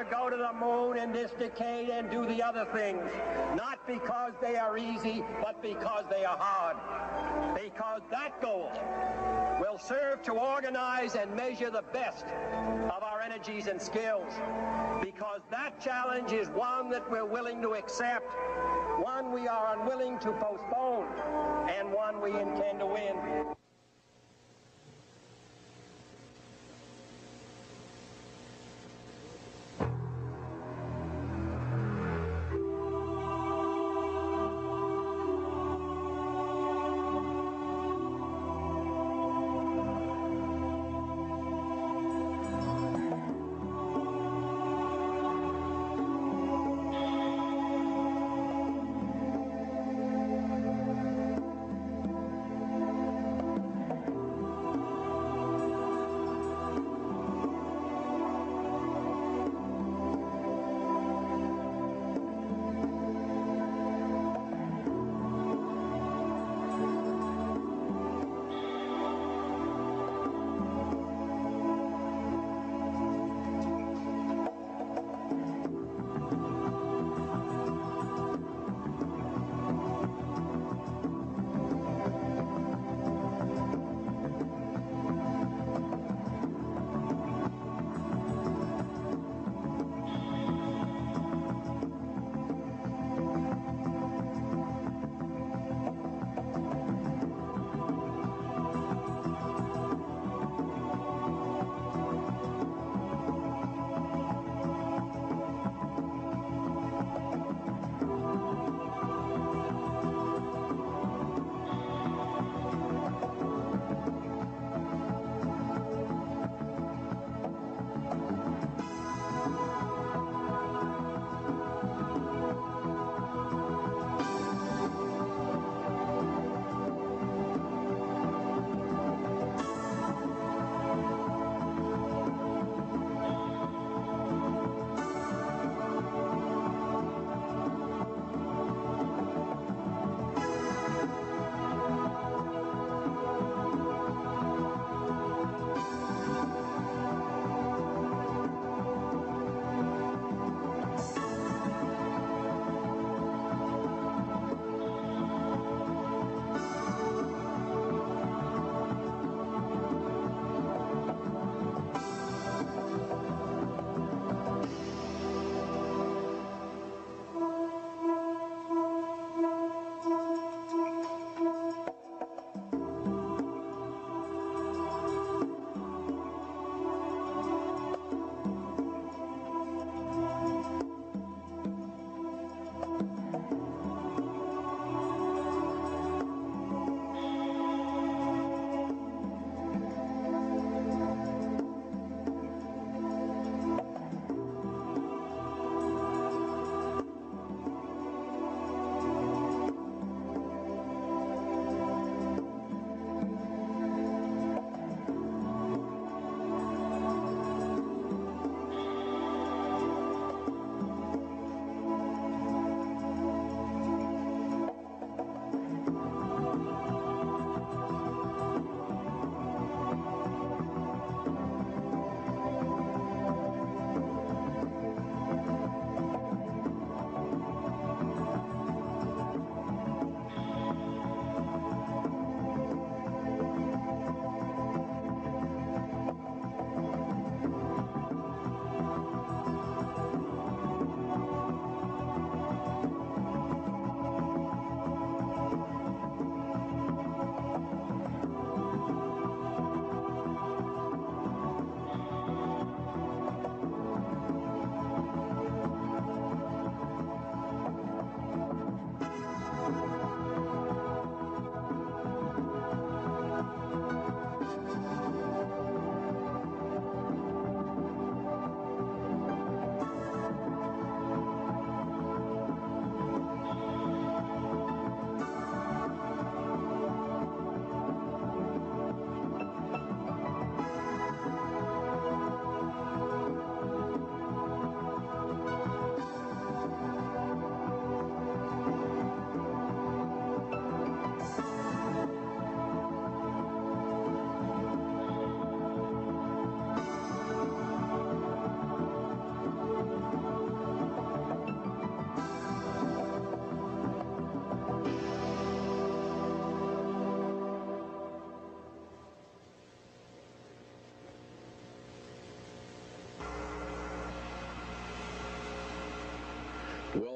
to go to the moon in this decade and do the other things, not because they are easy, but because they are hard. Because that goal will serve to organize and measure the best of our energies and skills. Because that challenge is one that we're willing to accept, one we are unwilling to postpone, and one we intend to win.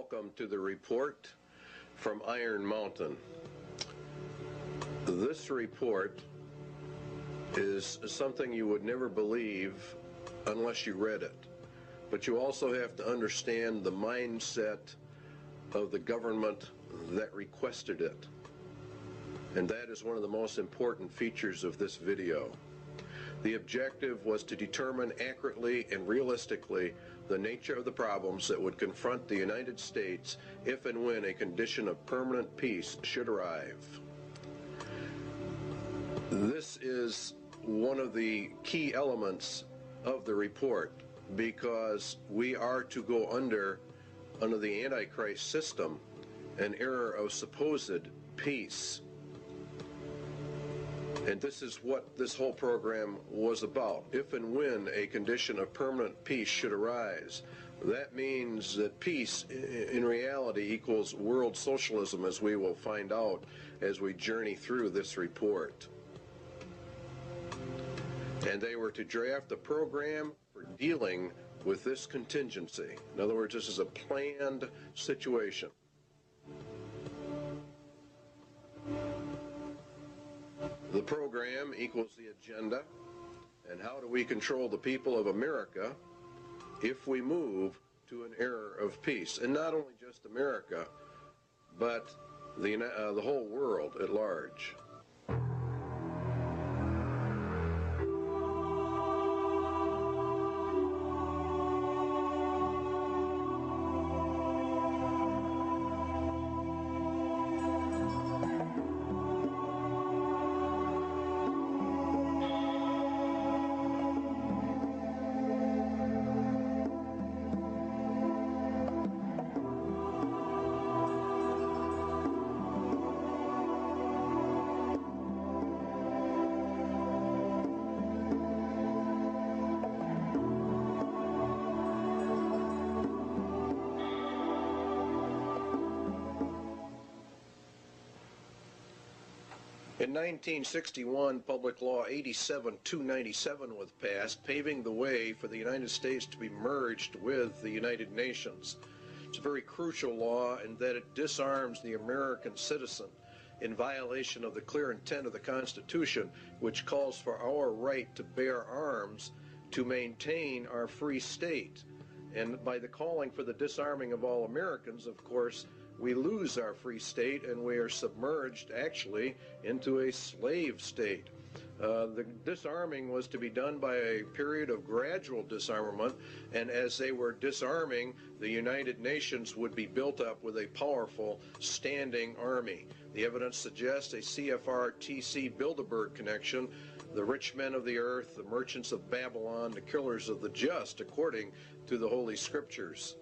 Welcome to the report from Iron Mountain. This report is something you would never believe unless you read it. But you also have to understand the mindset of the government that requested it. And that is one of the most important features of this video. The objective was to determine accurately and realistically the nature of the problems that would confront the United States if and when a condition of permanent peace should arrive. This is one of the key elements of the report, because we are to go under the Antichrist system, an era of supposed peace. And this is what this whole program was about. If and when a condition of permanent peace should arise, that means that peace in reality equals world socialism, as we will find out as we journey through this report. And they were to draft a program for dealing with this contingency. In other words, this is a planned situation. The program equals the agenda, and how do we control the people of America if we move to an era of peace? And not only just America, but the whole world at large. In 1961, Public Law 87-297 was passed, paving the way for the United States to be merged with the United Nations. It's a very crucial law in that it disarms the American citizen in violation of the clear intent of the Constitution, which calls for our right to bear arms to maintain our free state. And by the calling for the disarming of all Americans, of course, we lose our free state and we are submerged actually into a slave state. The disarming was to be done by a period of gradual disarmament, and as they were disarming, the United Nations would be built up with a powerful standing army. The evidence suggests a CFR-TC Bilderberg connection, the rich men of the earth, the merchants of Babylon, the killers of the just, according to the Holy Scriptures.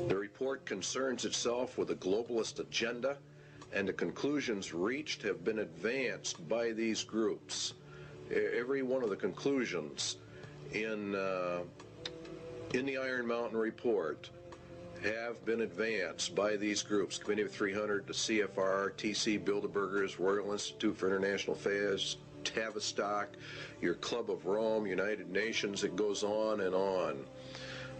The report concerns itself with a globalist agenda, and the conclusions reached have been advanced by these groups. Every one of the conclusions in the Iron Mountain report have been advanced by these groups: Committee of 300, the CFR, TC Bilderbergers, Royal Institute for International Affairs, Tavistock, your Club of Rome, United Nations. It goes on and on.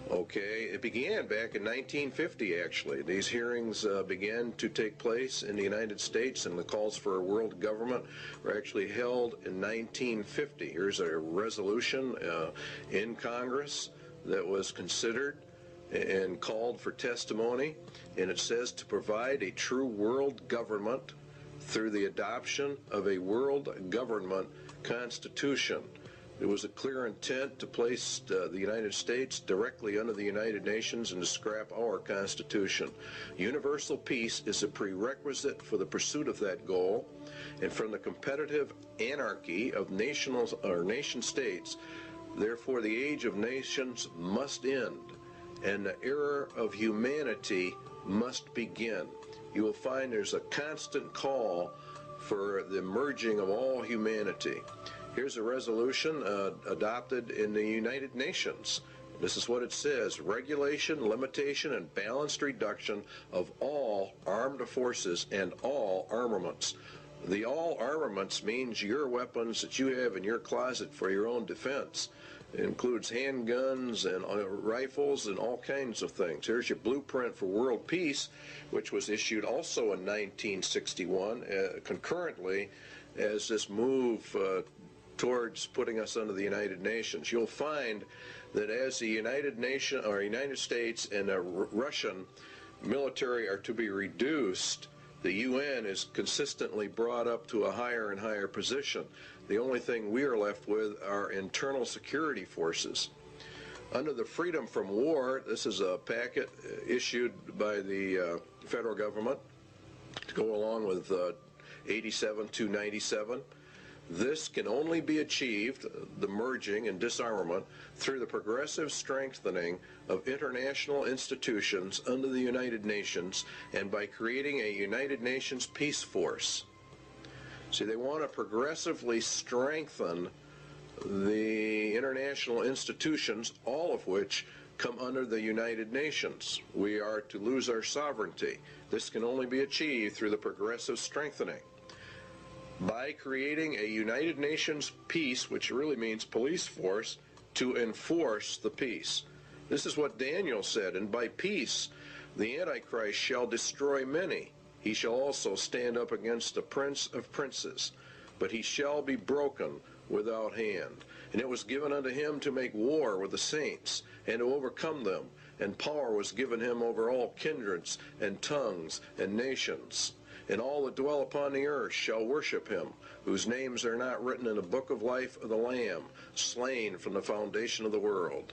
Okay, it began back in 1950, actually. These hearings began to take place in the United States, and the calls for a world government were actually held in 1950. Here's a resolution in Congress that was considered and called for testimony, and it says to provide a true world government through the adoption of a world government constitution. It was a clear intent to place the United States directly under the United Nations and to scrap our Constitution. Universal peace is a prerequisite for the pursuit of that goal, and from the competitive anarchy of nation states, therefore the age of nations must end, and the era of humanity must begin. You will find there's a constant call for the merging of all humanity. Here's a resolution adopted in the United Nations. This is what it says: regulation, limitation, and balanced reduction of all armed forces and all armaments. The all armaments means your weapons that you have in your closet for your own defense. It includes handguns and rifles and all kinds of things. Here's your blueprint for world peace, which was issued also in 1961, concurrently as this move towards putting us under the United Nations. You'll find that as the United States and the Russian military are to be reduced, the UN is consistently brought up to a higher and higher position. The only thing we are left with are internal security forces. Under the Freedom from War, this is a packet issued by the federal government to go along with 87-297. This can only be achieved, the merging and disarmament, through the progressive strengthening of international institutions under the United Nations and by creating a United Nations peace force. See, they want to progressively strengthen the international institutions, all of which come under the United Nations. We are to lose our sovereignty. This can only be achieved through the progressive strengthening. By creating a United Nations peace, which really means police force, to enforce the peace. This is what Daniel said, and by peace the Antichrist shall destroy many. He shall also stand up against the prince of princes, but he shall be broken without hand. And it was given unto him to make war with the saints, and to overcome them, and power was given him over all kindreds, and tongues, and nations. And all that dwell upon the earth shall worship him, whose names are not written in the book of life of the Lamb, slain from the foundation of the world.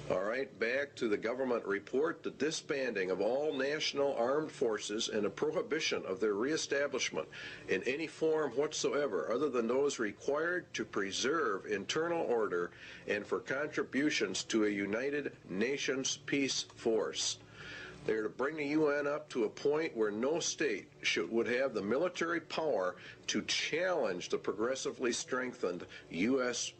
All right, back to the government report. The disbanding of all national armed forces and a prohibition of their reestablishment in any form whatsoever other than those required to preserve internal order and for contributions to a United Nations peace force. They are to bring the UN up to a point where no state would have the military power to challenge the progressively strengthened U.S.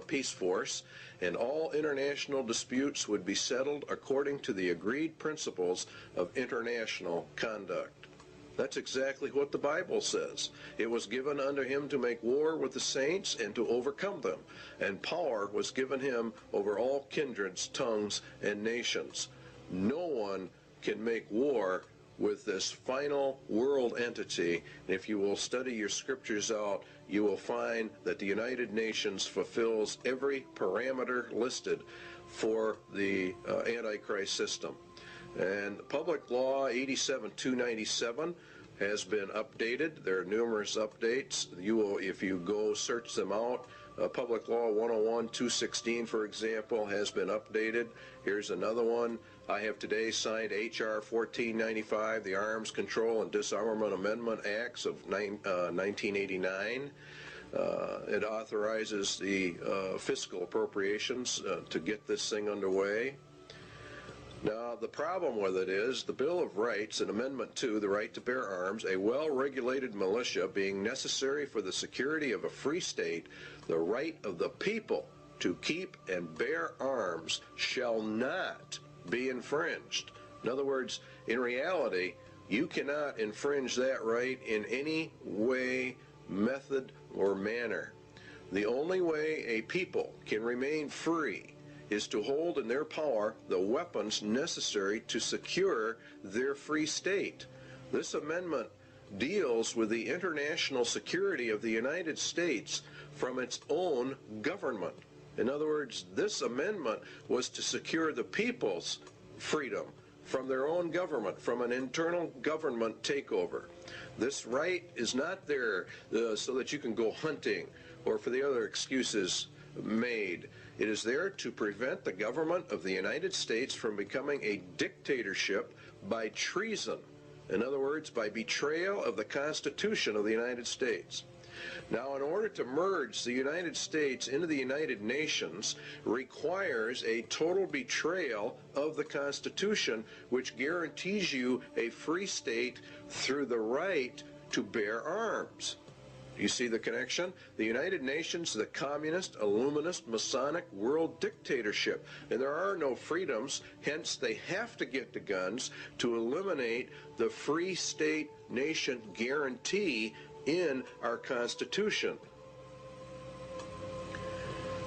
peace force, and all international disputes would be settled according to the agreed principles of international conduct. That's exactly what the Bible says. It was given unto him to make war with the saints and to overcome them, and power was given him over all kindreds, tongues, and nations. No one can make war with this final world entity. If you will study your scriptures out, you will find that the United Nations fulfills every parameter listed for the Antichrist system. And Public Law 87-297 has been updated. There are numerous updates. You will, if you go search them out, Public Law 101-216, for example, has been updated. Here's another one. I have today signed H.R. 1495, the Arms Control and Disarmament Amendment Acts of 1989. It authorizes the fiscal appropriations to get this thing underway. Now, the problem with it is the Bill of Rights in Amendment 2, the right to bear arms, a well-regulated militia being necessary for the security of a free state, the right of the people to keep and bear arms shall not be infringed. In other words, in reality, you cannot infringe that right in any way, method, or manner. The only way a people can remain free is to hold in their power the weapons necessary to secure their free state. This amendment deals with the international security of the United States from its own government. In other words, this amendment was to secure the people's freedom from their own government, from an internal government takeover. This right is not there so that you can go hunting or for the other excuses made. It is there to prevent the government of the United States from becoming a dictatorship by treason. In other words, by betrayal of the Constitution of the United States. Now, in order to merge the United States into the United Nations requires a total betrayal of the Constitution, which guarantees you a free state through the right to bear arms. You see the connection? The United Nations is the communist, illuminist, Masonic world dictatorship. And there are no freedoms, hence they have to get the guns to eliminate the free state nation guarantee in our Constitution.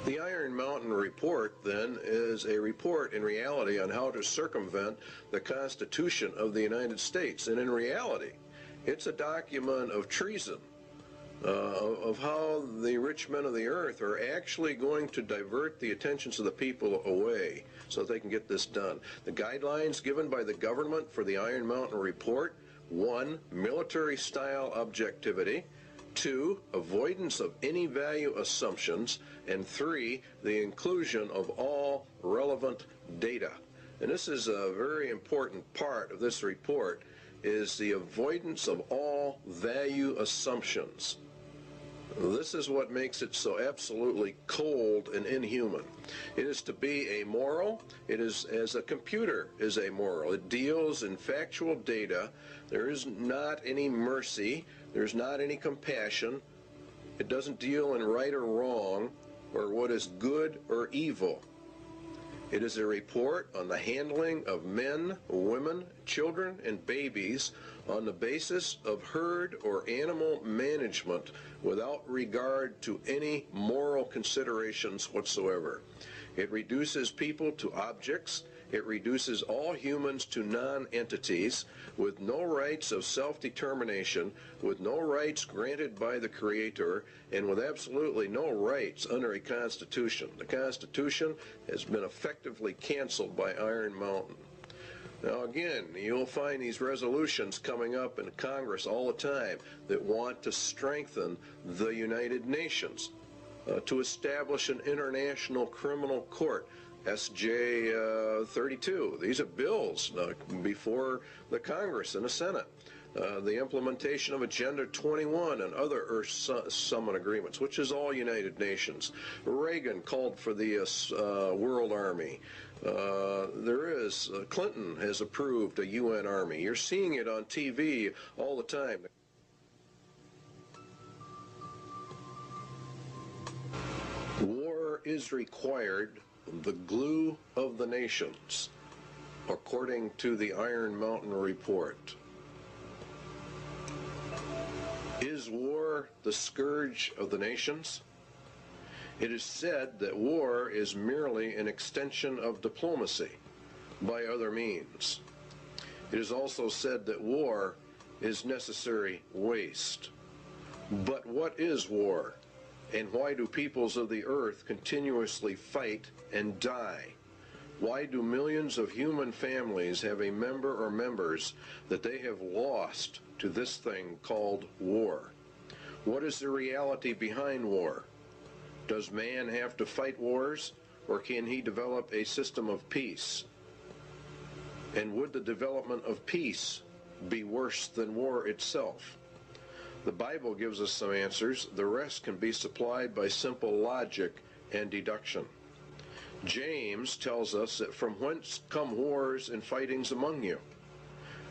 The Iron Mountain Report, then, is a report in reality on how to circumvent the Constitution of the United States. And in reality, it's a document of treason, of how the rich men of the earth are actually going to divert the attentions of the people away so that they can get this done. The guidelines given by the government for the Iron Mountain Report: 1, military-style objectivity; 2, avoidance of any value assumptions; and 3, the inclusion of all relevant data. And this is a very important part of this report, is the avoidance of all value assumptions. This is what makes it so absolutely cold and inhuman. It is to be amoral. It is as a computer is amoral. It deals in factual data. There is not any mercy. There's not any compassion. It doesn't deal in right or wrong, or what is good or evil. It is a report on the handling of men, women, children, and babies on the basis of herd or animal management without regard to any moral considerations whatsoever. It reduces people to objects. It reduces all humans to non-entities with no rights of self-determination, with no rights granted by the Creator, and with absolutely no rights under a Constitution. The Constitution has been effectively canceled by Iron Mountain. Now again, you'll find these resolutions coming up in Congress all the time that want to strengthen the United Nations, to establish an international criminal court, SJ 32. These are bills before the Congress and the Senate. The implementation of Agenda 21 and other Earth Summit agreements, which is all United Nations. Reagan called for the World Army. Clinton has approved a UN Army. You're seeing it on TV all the time. War is required, the glue of the nations, according to the Iron Mountain Report. Is war the scourge of the nations? It is said that war is merely an extension of diplomacy by other means. It is also said that war is necessary waste. But what is war? And why do peoples of the earth continuously fight and die? Why do millions of human families have a member or members that they have lost to this thing called war? What is the reality behind war? Does man have to fight wars, or can he develop a system of peace? And would the development of peace be worse than war itself? The Bible gives us some answers. The rest can be supplied by simple logic and deduction. James tells us that from whence come wars and fightings among you?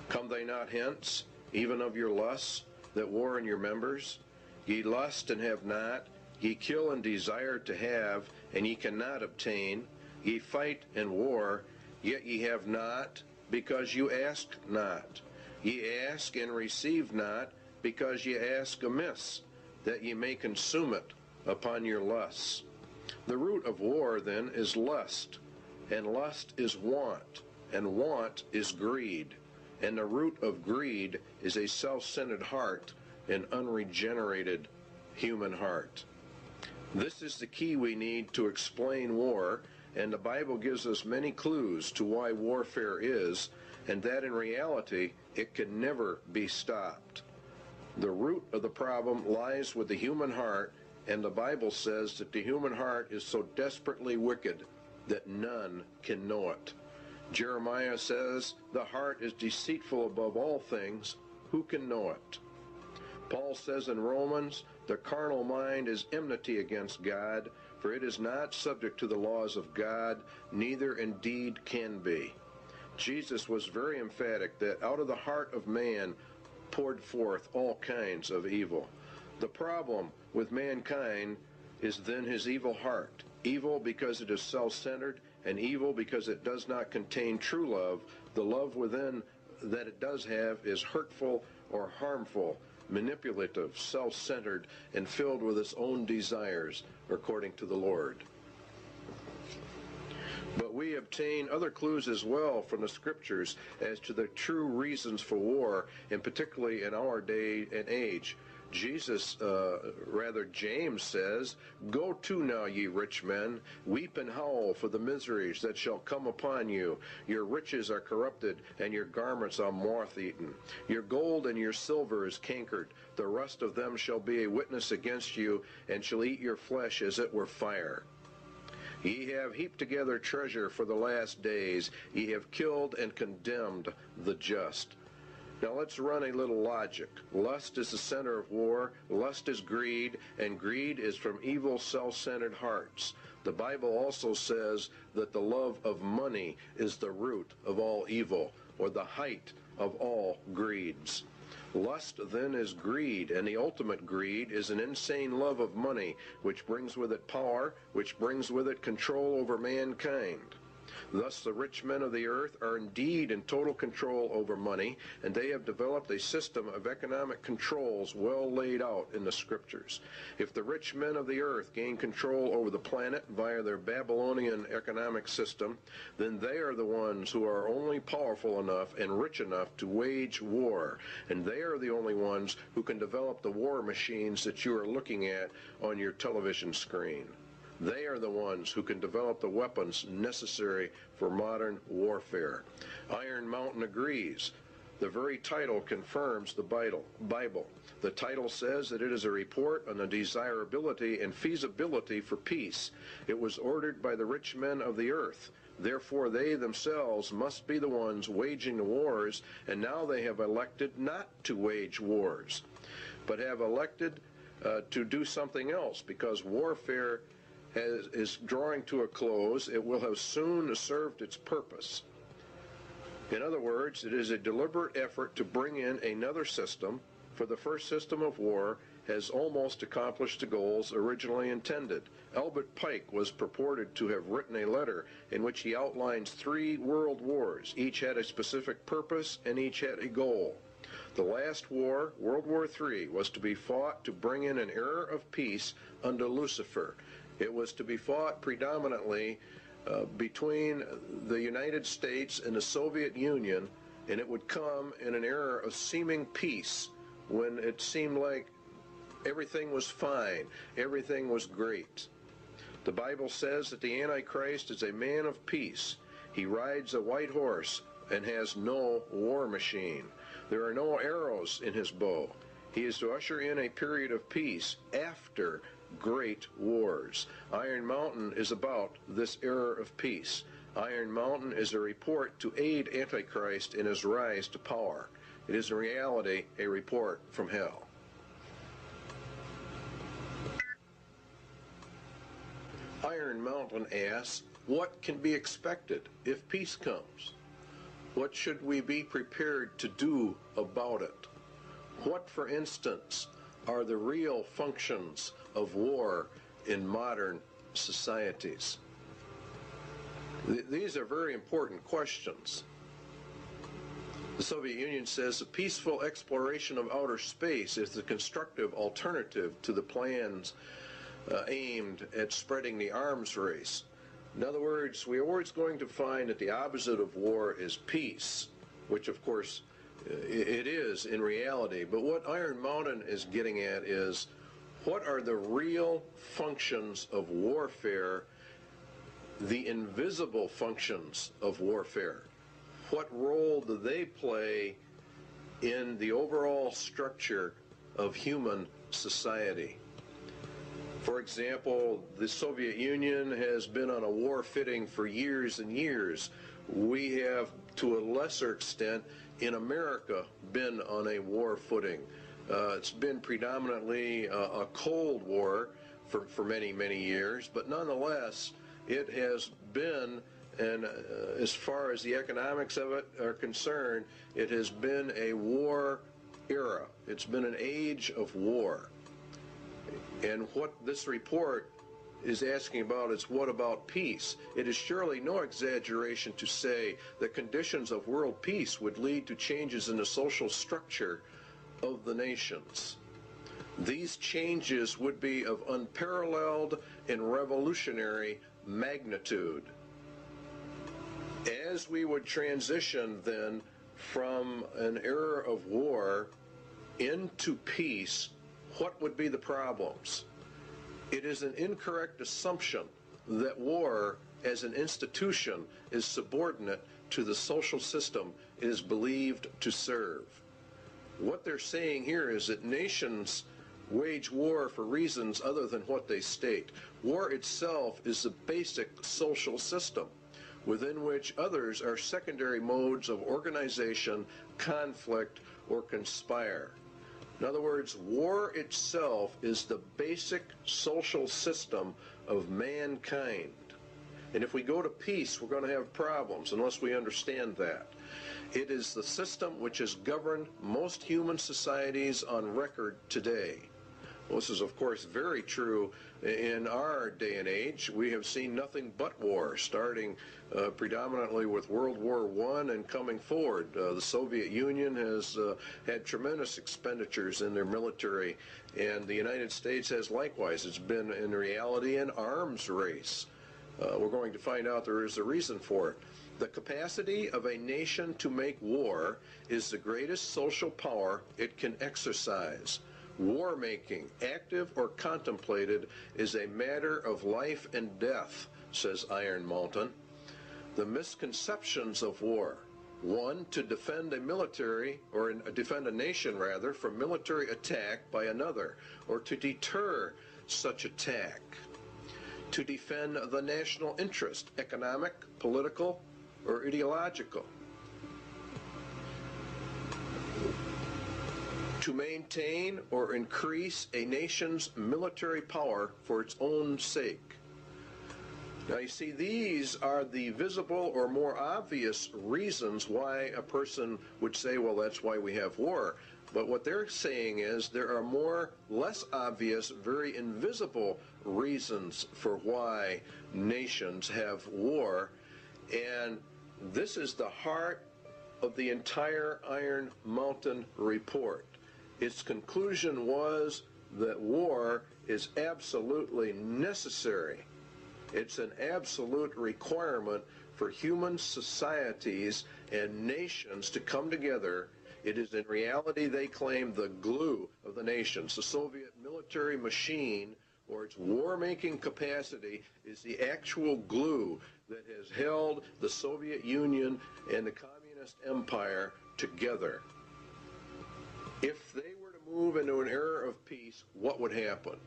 Come they not hence, even of your lusts, that war in your members? Ye lust and have not, ye kill and desire to have, and ye cannot obtain. Ye fight and war, yet ye have not, because you ask not. Ye ask and receive not, because ye ask amiss, that ye may consume it upon your lusts. The root of war, then, is lust, and lust is want, and want is greed, and the root of greed is a self-centered heart, an unregenerated human heart. This is the key we need to explain war, and the Bible gives us many clues to why warfare is, and that in reality it can never be stopped. The root of the problem lies with the human heart, and the Bible says that the human heart is so desperately wicked that none can know it. Jeremiah says, the heart is deceitful above all things, who can know it? Paul says in Romans, the carnal mind is enmity against God, for it is not subject to the laws of God, neither indeed can be. Jesus was very emphatic that out of the heart of man poured forth all kinds of evil. The problem with mankind is then his evil heart. Evil because it is self-centered, and evil because it does not contain true love. The love within that it does have is hurtful or harmful, manipulative, self-centered, and filled with its own desires, according to the Lord. But we obtain other clues as well from the scriptures as to the true reasons for war, and particularly in our day and age. James says, "Go to now, ye rich men, weep and howl for the miseries that shall come upon you. Your riches are corrupted, and your garments are moth-eaten. Your gold and your silver is cankered. The rust of them shall be a witness against you, and shall eat your flesh as it were fire. Ye have heaped together treasure for the last days. Ye have killed and condemned the just." Now let's run a little logic. Lust is the center of war, lust is greed, and greed is from evil, self-centered hearts. The Bible also says that the love of money is the root of all evil, or the height of all greeds. Lust then is greed, and the ultimate greed is an insane love of money, which brings with it power, which brings with it control over mankind. Thus the rich men of the earth are indeed in total control over money, and they have developed a system of economic controls well laid out in the scriptures. If the rich men of the earth gain control over the planet via their Babylonian economic system, then they are the ones who are only powerful enough and rich enough to wage war, and they are the only ones who can develop the war machines that you are looking at on your television screen. They are the ones who can develop the weapons necessary for modern warfare. Iron Mountain agrees. The very title confirms the Bible. The title says that it is a report on the desirability and feasibility for peace. It was ordered by the rich men of the earth. Therefore, they themselves must be the ones waging the wars, and now they have elected not to wage wars, but have elected to do something else, because warfare is drawing to a close. It will have soon served its purpose. In other words, it is a deliberate effort to bring in another system, for the first system of war has almost accomplished the goals originally intended. Albert Pike was purported to have written a letter in which he outlines 3 world wars. Each had a specific purpose, and each had a goal. The last war, World War III, was to be fought to bring in an era of peace under Lucifer. It was to be fought predominantly between the United States and the Soviet Union, and it would come in an era of seeming peace when it seemed like everything was fine, everything was great. The Bible says that the Antichrist is a man of peace. He rides a white horse and has no war machine. There are no arrows in his bow. He is to usher in a period of peace after great wars. Iron Mountain is about this era of peace. Iron Mountain is a report to aid Antichrist in his rise to power. It is in reality a report from hell. Iron Mountain asks, what can be expected if peace comes? What should we be prepared to do about it? What, for instance, are the real functions of war in modern societies? These are very important questions. The Soviet Union says a peaceful exploration of outer space is the constructive alternative to the plans aimed at spreading the arms race. In other words, we are always going to find that the opposite of war is peace, which of course it is in reality. But what Iron Mountain is getting at is, what are the real functions of warfare, the invisible functions of warfare? What role do they play in the overall structure of human society? For example, the Soviet Union has been on a war footing for years and years. We have, to a lesser extent, in America, been on a war footing. It's been predominantly a Cold War for many, many years, but nonetheless, it has been, and as far as the economics of it are concerned, it has been a war era. It's been an age of war. And what this report is asking about is, what about peace? It is surely no exaggeration to say that conditions of world peace would lead to changes in the social structure of the nations. These changes would be of unparalleled and revolutionary magnitude. As we would transition then from an era of war into peace, what would be the problems? It is an incorrect assumption that war as an institution is subordinate to the social system it is believed to serve. What they're saying here is that nations wage war for reasons other than what they state. War itself is the basic social system within which others are secondary modes of organization, conflict, or conspire. In other words, war itself is the basic social system of mankind. And if we go to peace, we're going to have problems unless we understand that. It is the system which has governed most human societies on record today. Well, this is, of course, very true in our day and age. We have seen nothing but war, starting predominantly with World War I and coming forward. The Soviet Union has had tremendous expenditures in their military, and the United States has likewise. It's been, in reality, an arms race. We're going to find out there is a reason for it. The capacity of a nation to make war is the greatest social power it can exercise. War making, active or contemplated, is a matter of life and death, says Iron Mountain. The misconceptions of war: 1, to defend a military, or defend a nation rather, from military attack by another, or to deter such attack. To defend the national interest, economic, political, or ideological. To maintain or increase a nation's military power for its own sake. Now you see, these are the visible or more obvious reasons why a person would say, well, that's why we have war. But what they're saying is there are more less obvious, very invisible reasons for why nations have war. And this is the heart of the entire Iron Mountain report. Its conclusion was that war is absolutely necessary. It's an absolute requirement for human societies and nations to come together. It is in reality, they claim, the glue of the nations. The Soviet military machine, or its war-making capacity, is the actual glue that has held the Soviet Union and the Communist Empire together. If they were to move into an era of peace, what would happen?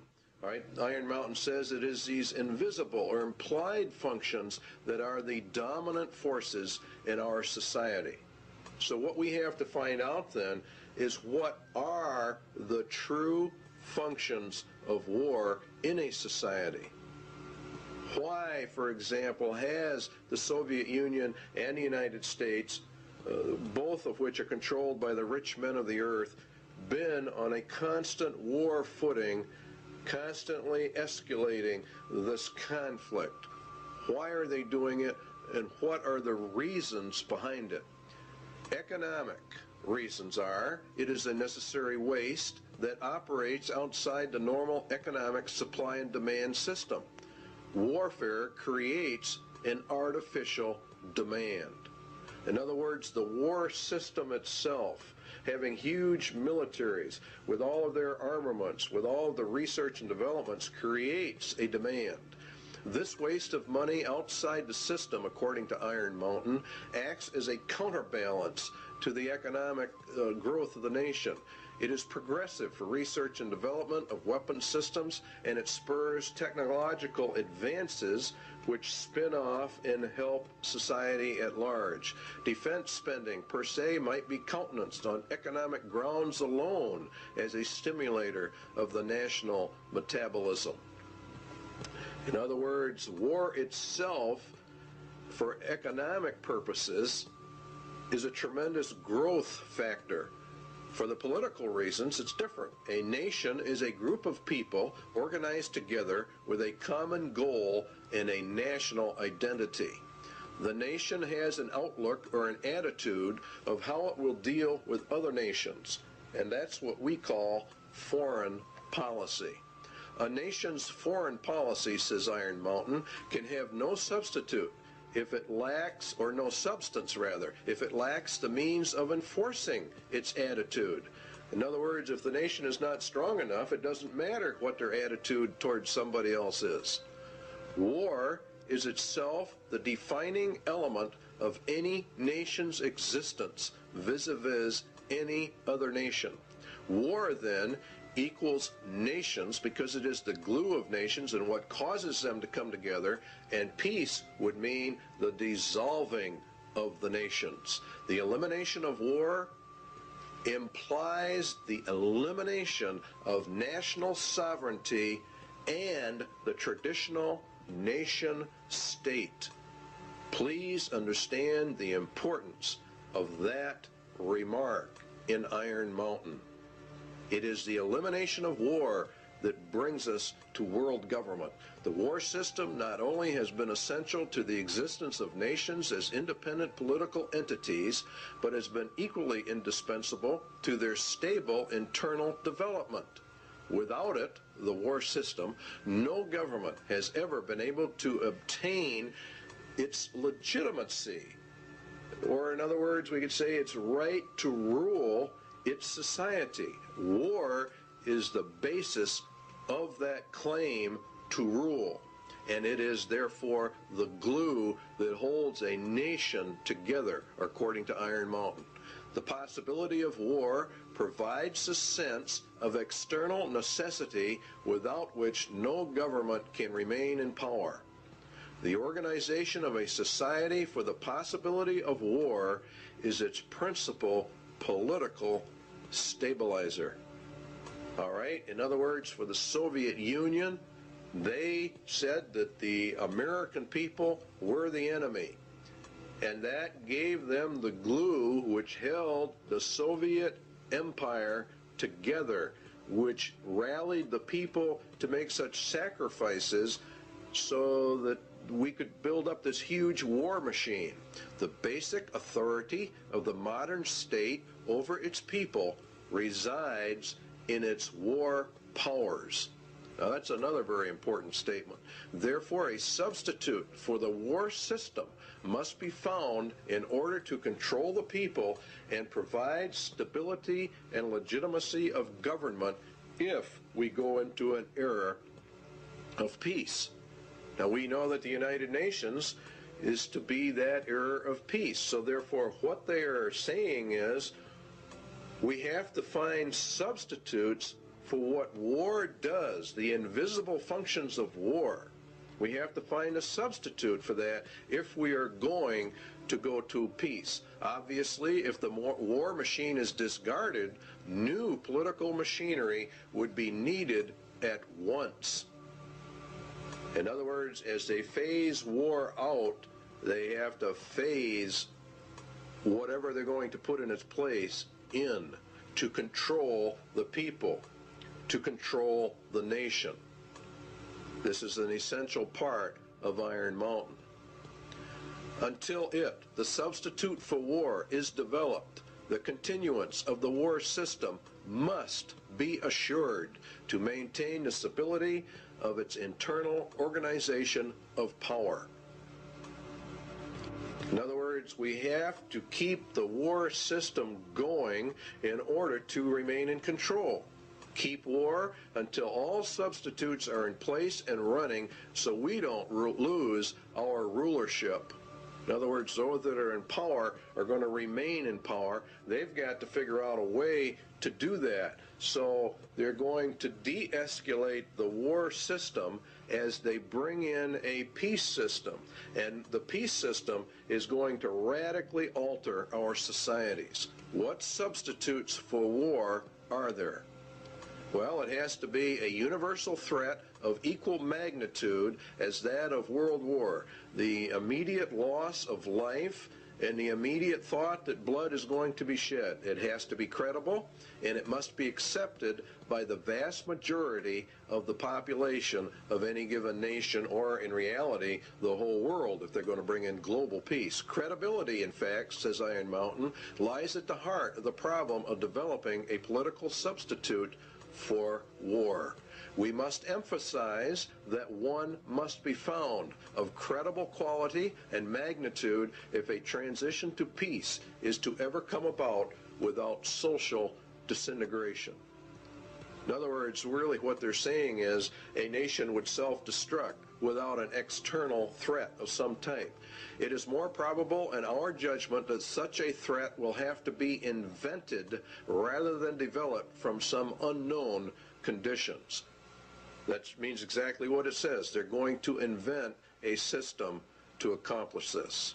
All right, Iron Mountain says it is these invisible or implied functions that are the dominant forces in our society. So what we have to find out then is what are the true functions of war in a society. Why, for example, has the Soviet Union and the United States, both of which are controlled by the rich men of the earth, been on a constant war footing, constantly escalating this conflict? Why are they doing it, and what are the reasons behind it? Economic reasons are: it is a necessary waste that operates outside the normal economic supply and demand system. Warfare creates an artificial demand. In other words, the war system itself, having huge militaries with all of their armaments, with all of the research and developments, creates a demand. This waste of money outside the system, according to Iron Mountain, acts as a counterbalance to the economic growth of the nation. It is progressive for research and development of weapon systems, and it spurs technological advances which spin off and help society at large. Defense spending per se might be countenanced on economic grounds alone as a stimulator of the national metabolism. In other words, war itself, for economic purposes, is a tremendous growth factor. For the political reasons, it's different. A nation is a group of people organized together with a common goal and a national identity. The nation has an outlook or an attitude of how it will deal with other nations, and that's what we call foreign policy. A nation's foreign policy, says Iron Mountain, can have no substitute if it lacks, or no substance rather, if it lacks the means of enforcing its attitude. In other words, if the nation is not strong enough, it doesn't matter what their attitude towards somebody else is. War is itself the defining element of any nation's existence vis-a-vis any other nation. War, then, equals nations because it is the glue of nations and what causes them to come together, and peace would mean the dissolving of the nations. The elimination of war implies the elimination of national sovereignty and the traditional nation state. Please understand the importance of that remark in Iron Mountain. It is the elimination of war that brings us to world government. The war system not only has been essential to the existence of nations as independent political entities, but has been equally indispensable to their stable internal development. Without it, the war system, no government has ever been able to obtain its legitimacy. Or in other words, we could say its right to rule its society. War is the basis of that claim to rule, and it is therefore the glue that holds a nation together, according to Iron Mountain. The possibility of war provides a sense of external necessity without which no government can remain in power. The organization of a society for the possibility of war is its principal political stabilizer. All right, in other words, for the Soviet Union, they said that the American people were the enemy, and that gave them the glue which held the Soviet Empire together, which rallied the people to make such sacrifices so that we could build up this huge war machine. The basic authority of the modern state over its people resides in its war powers. Now that's another very important statement. Therefore, a substitute for the war system must be found in order to control the people and provide stability and legitimacy of government if we go into an era of peace. Now we know that the United Nations is to be that era of peace. So therefore what they are saying is we have to find substitutes for what war does, the invisible functions of war. We have to find a substitute for that if we are going to go to peace. Obviously, if the war machine is discarded, new political machinery would be needed at once. In other words, as they phase war out, they have to phase whatever they're going to put in its place in to control the people, to control the nation. This is an essential part of Iron Mountain. Until it, the substitute for war, is developed, the continuance of the war system must be assured to maintain the stability of its internal organization of power. In other words, we have to keep the war system going in order to remain in control. Keep war until all substitutes are in place and running so we don't lose our rulership. In other words, those that are in power are going to remain in power. They've got to figure out a way to do that. So they're going to de-escalate the war system as they bring in a peace system. And the peace system is going to radically alter our societies. What substitutes for war are there? Well, it has to be a universal threat of equal magnitude as that of World War. The immediate loss of life and the immediate thought that blood is going to be shed. It has to be credible, and it must be accepted by the vast majority of the population of any given nation, or in reality, the whole world, if they're going to bring in global peace. Credibility, in fact, says Iron Mountain, lies at the heart of the problem of developing a political substitute for war. We must emphasize that one must be found of credible quality and magnitude if a transition to peace is to ever come about without social disintegration. In other words, really what they're saying is a nation would self-destruct without an external threat of some type. It is more probable in our judgment that such a threat will have to be invented rather than developed from some unknown conditions. That means exactly what it says. They're going to invent a system to accomplish this.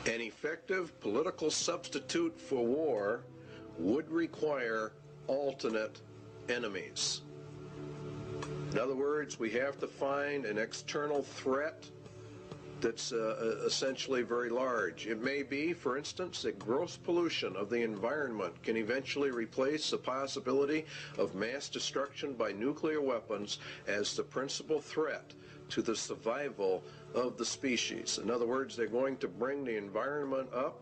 An effective political substitute for war would require alternate enemies. In other words, we have to find an external threat that's essentially very large. It may be, for instance, that gross pollution of the environment can eventually replace the possibility of mass destruction by nuclear weapons as the principal threat to the survival of the species. In other words, they're going to bring the environment up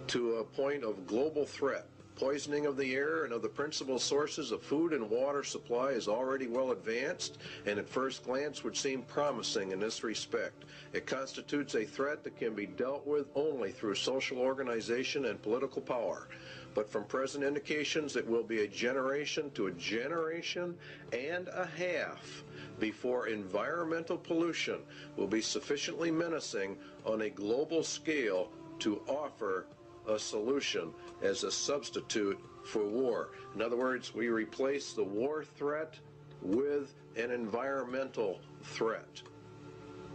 to a point of global threat. Poisoning of the air and of the principal sources of food and water supply is already well advanced, and at first glance would seem promising in this respect. It constitutes a threat that can be dealt with only through social organization and political power. But from present indications, it will be a generation to a generation and a half before environmental pollution will be sufficiently menacing on a global scale to offer a solution as a substitute for war. In other words, we replace the war threat with an environmental threat.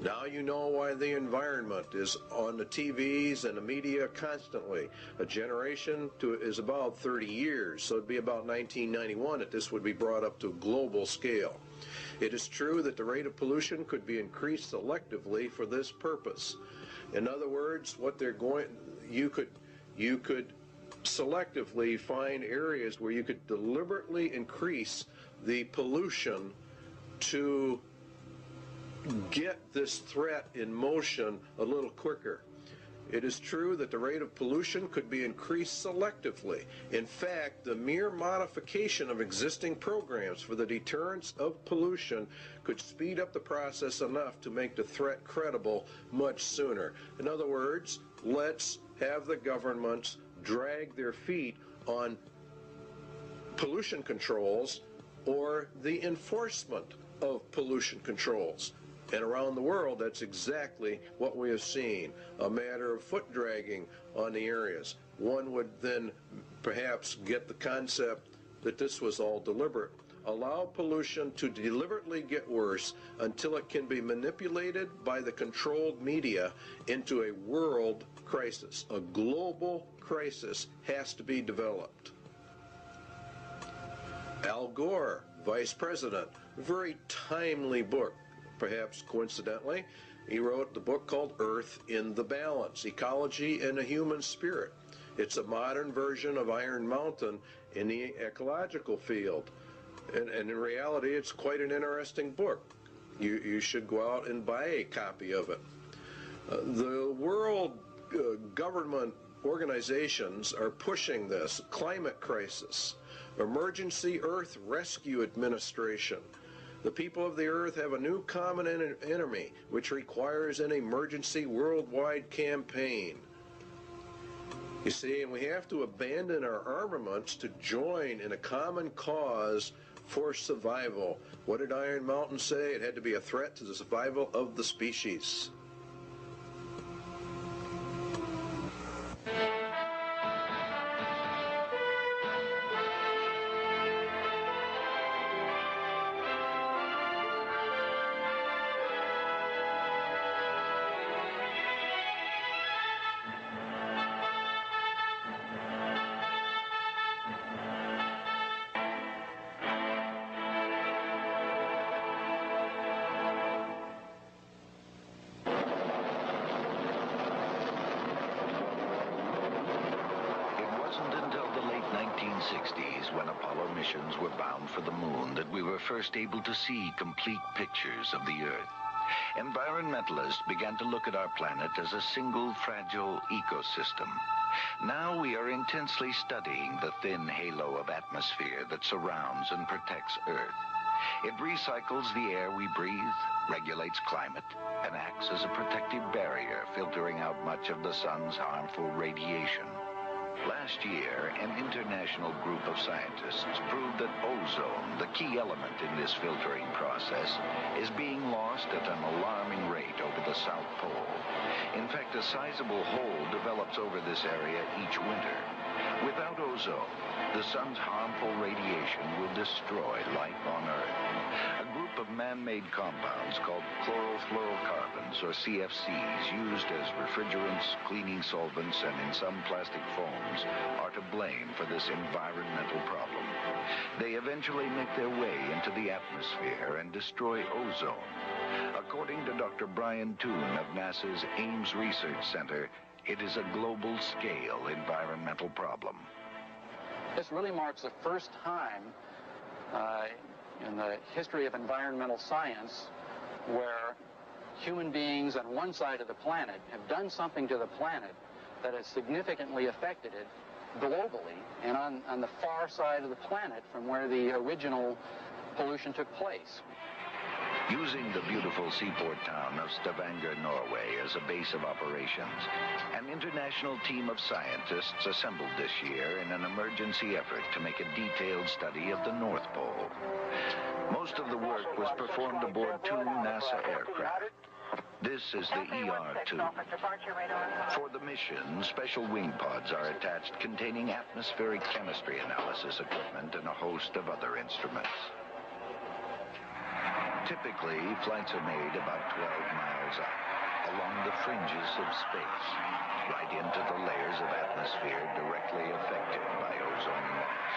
Now you know why the environment is on the TVs and the media constantly. A generation is about 30 years, so it'd be about 1991 that this would be brought up to a global scale. It is true that the rate of pollution could be increased selectively for this purpose. In other words, what they're going, you could selectively find areas where you could deliberately increase the pollution to get this threat in motion a little quicker. It is true that the rate of pollution could be increased selectively. In fact, the mere modification of existing programs for the deterrence of pollution could speed up the process enough to make the threat credible much sooner. In other words, let's have the governments drag their feet on pollution controls or the enforcement of pollution controls. And around the world, that's exactly what we have seen, a matter of foot dragging on the areas. One would then perhaps get the concept that this was all deliberate. Allow pollution to deliberately get worse until it can be manipulated by the controlled media into a world crisis. A global crisis has to be developed. Al Gore, Vice President, very timely book. Perhaps coincidentally, he wrote the book called Earth in the Balance, Ecology and the Human Spirit. It's a modern version of Iron Mountain in the ecological field. And in reality, it's quite an interesting book. You should go out and buy a copy of it. The world government organizations are pushing this. Climate crisis, Emergency Earth Rescue Administration. The people of the earth have a new common enemy, which requires an emergency worldwide campaign. You see, and we have to abandon our armaments to join in a common cause for survival. What did Iron Mountain say? It had to be a threat to the survival of the species. First able to see complete pictures of the Earth. Environmentalists began to look at our planet as a single fragile ecosystem. Now we are intensely studying the thin halo of atmosphere that surrounds and protects Earth. It recycles the air we breathe, regulates climate, and acts as a protective barrier, filtering out much of the sun's harmful radiation. Last year, an international group of scientists proved that ozone, the key element in this filtering process, is being lost at an alarming rate over the South Pole. In fact, a sizable hole develops over this area each winter. Without ozone, the sun's harmful radiation will destroy life on Earth. A group of man-made compounds called chlorofluorocarbons, or CFCs, used as refrigerants, cleaning solvents, and in some plastic foams, are to blame for this environmental problem. They eventually make their way into the atmosphere and destroy ozone. According to Dr. Brian Toon of NASA's Ames Research Center, it is a global-scale environmental problem. This really marks the first time in the history of environmental science where human beings on one side of the planet have done something to the planet that has significantly affected it globally and on the far side of the planet from where the original pollution took place. Using the beautiful seaport town of Stavanger, Norway, as a base of operations, an international team of scientists assembled this year in an emergency effort to make a detailed study of the North Pole. Most of the work was performed aboard two NASA aircraft. This is the ER-2. For the mission, special wing pods are attached containing atmospheric chemistry analysis equipment and a host of other instruments. Typically, flights are made about 12 miles up, along the fringes of space, right into the layers of atmosphere directly affected by ozone loss.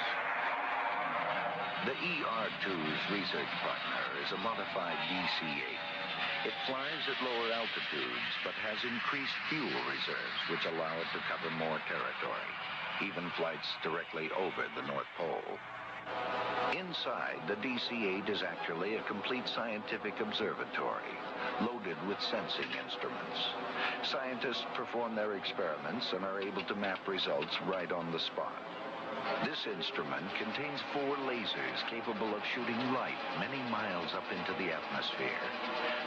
The ER-2's research partner is a modified DC-8. It flies at lower altitudes, but has increased fuel reserves, which allow it to cover more territory, even flights directly over the North Pole. Inside, the DC-8 is actually a complete scientific observatory, loaded with sensing instruments. Scientists perform their experiments and are able to map results right on the spot. This instrument contains 4 lasers capable of shooting light many miles up into the atmosphere.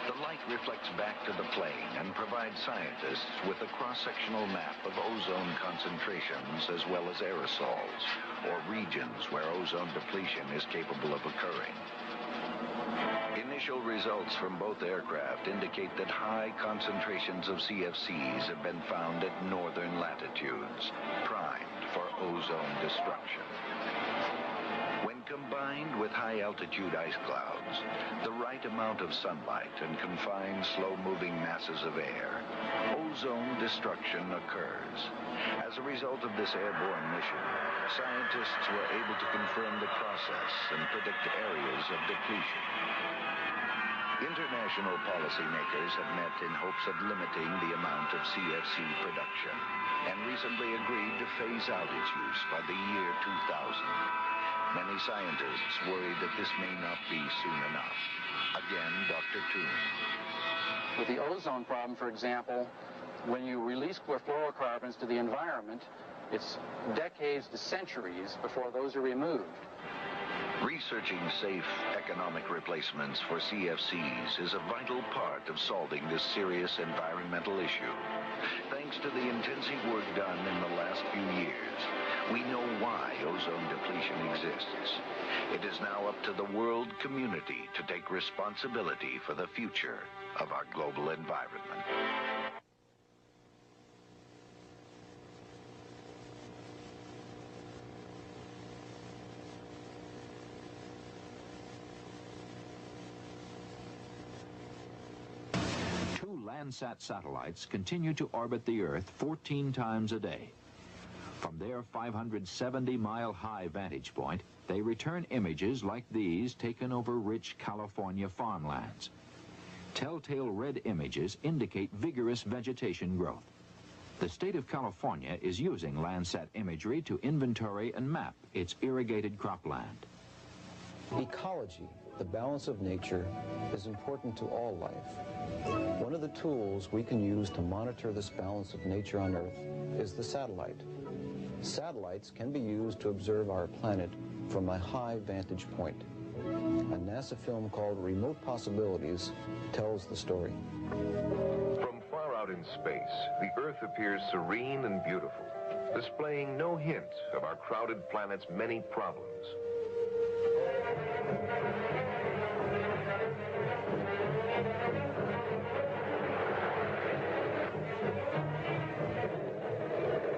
The light reflects back to the plane and provides scientists with a cross-sectional map of ozone concentrations as well as aerosols, or regions where ozone depletion is capable of occurring. Initial results from both aircraft indicate that high concentrations of CFCs have been found at northern latitudes, primed for ozone destruction. When combined with high-altitude ice clouds, the right amount of sunlight and confined slow-moving masses of air, ozone destruction occurs. As a result of this airborne mission, scientists were able to confirm the process and predict areas of depletion. International policymakers have met in hopes of limiting the amount of CFC production and recently agreed to phase out its use by the year 2000. Many scientists worry that this may not be soon enough. Again, Dr. Toon. With the ozone problem, for example, when you release fluorocarbons to the environment, it's decades to centuries before those are removed. Researching safe economic replacements for CFCs is a vital part of solving this serious environmental issue. Thanks to the intensive work done in the last few years, we know why ozone depletion exists. It is now up to the world community to take responsibility for the future of our global environment. Landsat satellites continue to orbit the Earth 14 times a day. From their 570-mile-high vantage point, they return images like these taken over rich California farmlands. Telltale red images indicate vigorous vegetation growth. The state of California is using Landsat imagery to inventory and map its irrigated cropland. Ecology, the balance of nature, is important to all life. One of the tools we can use to monitor this balance of nature on Earth is the satellite. Satellites can be used to observe our planet from a high vantage point. A NASA film called Remote Possibilities tells the story. From far out in space, the Earth appears serene and beautiful, displaying no hint of our crowded planet's many problems.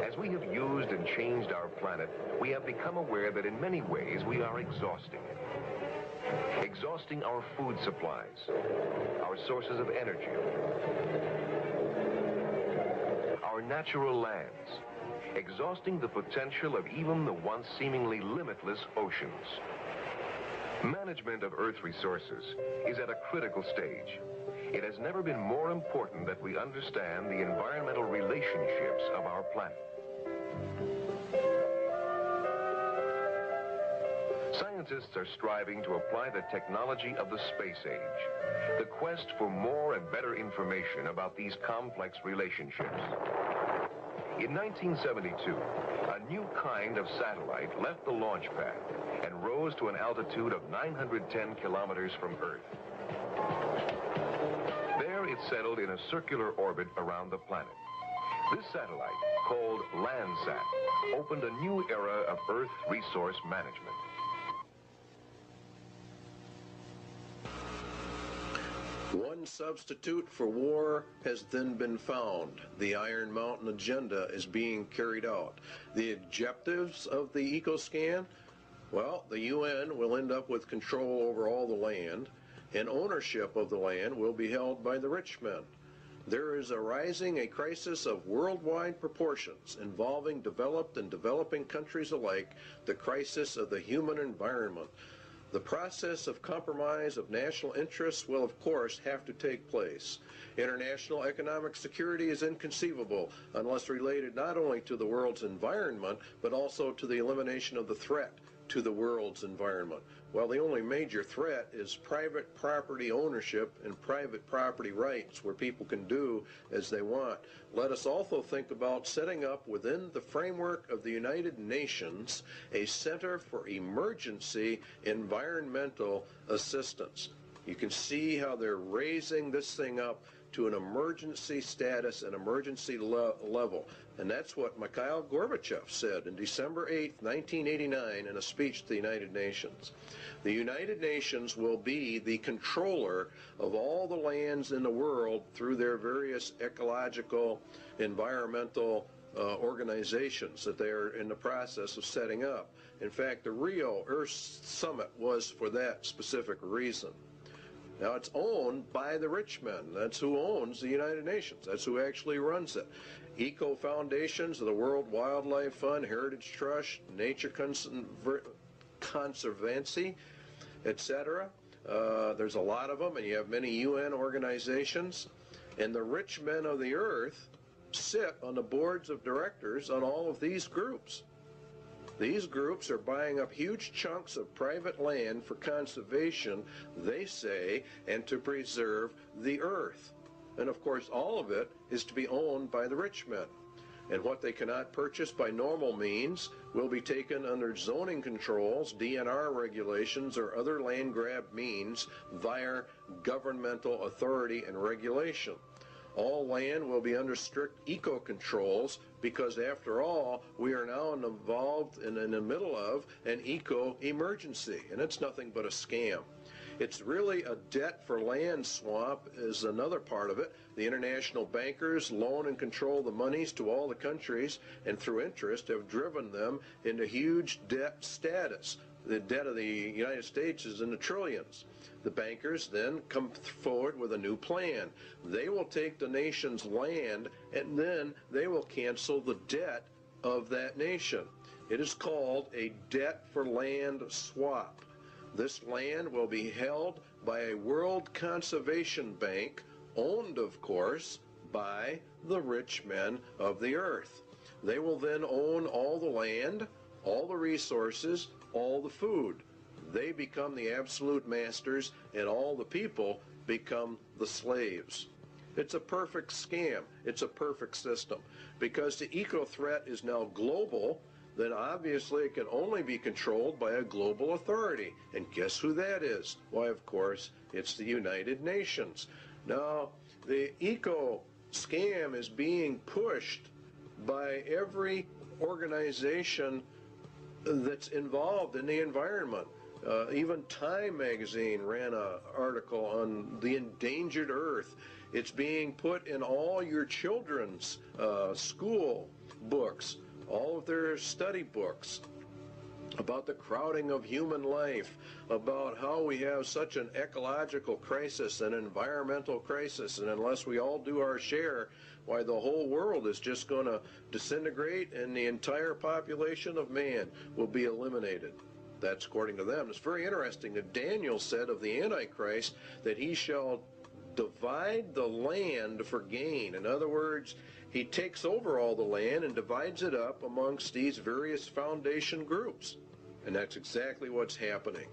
As we have used and changed our planet, we have become aware that in many ways we are exhausting it. Exhausting our food supplies, our sources of energy, our natural lands, exhausting the potential of even the once seemingly limitless oceans. Management of Earth resources is at a critical stage. It has never been more important that we understand the environmental relationships of our planet. Scientists are striving to apply the technology of the space age, the quest for more and better information about these complex relationships. In 1972, a new kind of satellite left the launch pad and rose to an altitude of 910 kilometers from Earth. There it settled in a circular orbit around the planet. This satellite, called Landsat, opened a new era of Earth resource management. One substitute for war has then been found. The Iron Mountain agenda is being carried out. The objectives of the EcoScan? Well, the UN will end up with control over all the land, and ownership of the land will be held by the rich men. There is arising a crisis of worldwide proportions involving developed and developing countries alike, the crisis of the human environment. The process of compromise of national interests will, of course, have to take place. International economic security is inconceivable unless related not only to the world's environment, but also to the elimination of the threat to the world's environment? Well, the only major threat is private property ownership and private property rights, where people can do as they want. Let us also think about setting up within the framework of the United Nations a Center for Emergency Environmental Assistance. You can see how they're raising this thing up to an emergency status, an emergency level. And that's what Mikhail Gorbachev said in December 8, 1989, in a speech to the United Nations. The United Nations will be the controller of all the lands in the world through their various ecological, environmental organizations that they are in the process of setting up. In fact, the Rio Earth Summit was for that specific reason. Now, it's owned by the rich men. That's who owns the United Nations. That's who actually runs it. Eco foundations of the World Wildlife Fund, Heritage Trust, Nature Conservancy, etc. There's a lot of them, and you have many UN organizations. And the rich men of the earth sit on the boards of directors on all of these groups. These groups are buying up huge chunks of private land for conservation, they say, and to preserve the earth. And of course, all of it is to be owned by the rich men. And what they cannot purchase by normal means will be taken under zoning controls, DNR regulations, or other land grab means via governmental authority and regulation. All land will be under strict eco-controls because, after all, we are now involved in the middle of an eco-emergency, and it's nothing but a scam. It's really a debt for land swamp is another part of it. The international bankers loan and control the monies to all the countries, and through interest have driven them into huge debt status. The debt of the United States is in the trillions. The bankers then come forward with a new plan. They will take the nation's land, and then they will cancel the debt of that nation. It is called a debt for land swap. This land will be held by a World Conservation Bank, owned, of course, by the rich men of the earth. They will then own all the land, all the resources, all the food. They become the absolute masters, and all the people become the slaves. It's a perfect scam. It's a perfect system. Because the eco-threat is now global, then obviously it can only be controlled by a global authority. And guess who that is? Why, of course, it's the United Nations. Now, the eco-scam is being pushed by every organization that's involved in the environment. Even Time magazine ran an article on the endangered earth. It's being put in all your children's school books, all of their study books, about the crowding of human life, about how we have such an ecological crisis, an environmental crisis, and unless we all do our share, why, the whole world is just going to disintegrate and the entire population of man will be eliminated. That's according to them. It's very interesting that Daniel said of the Antichrist that he shall divide the land for gain. In other words, he takes over all the land and divides it up amongst these various foundation groups. And that's exactly what's happening.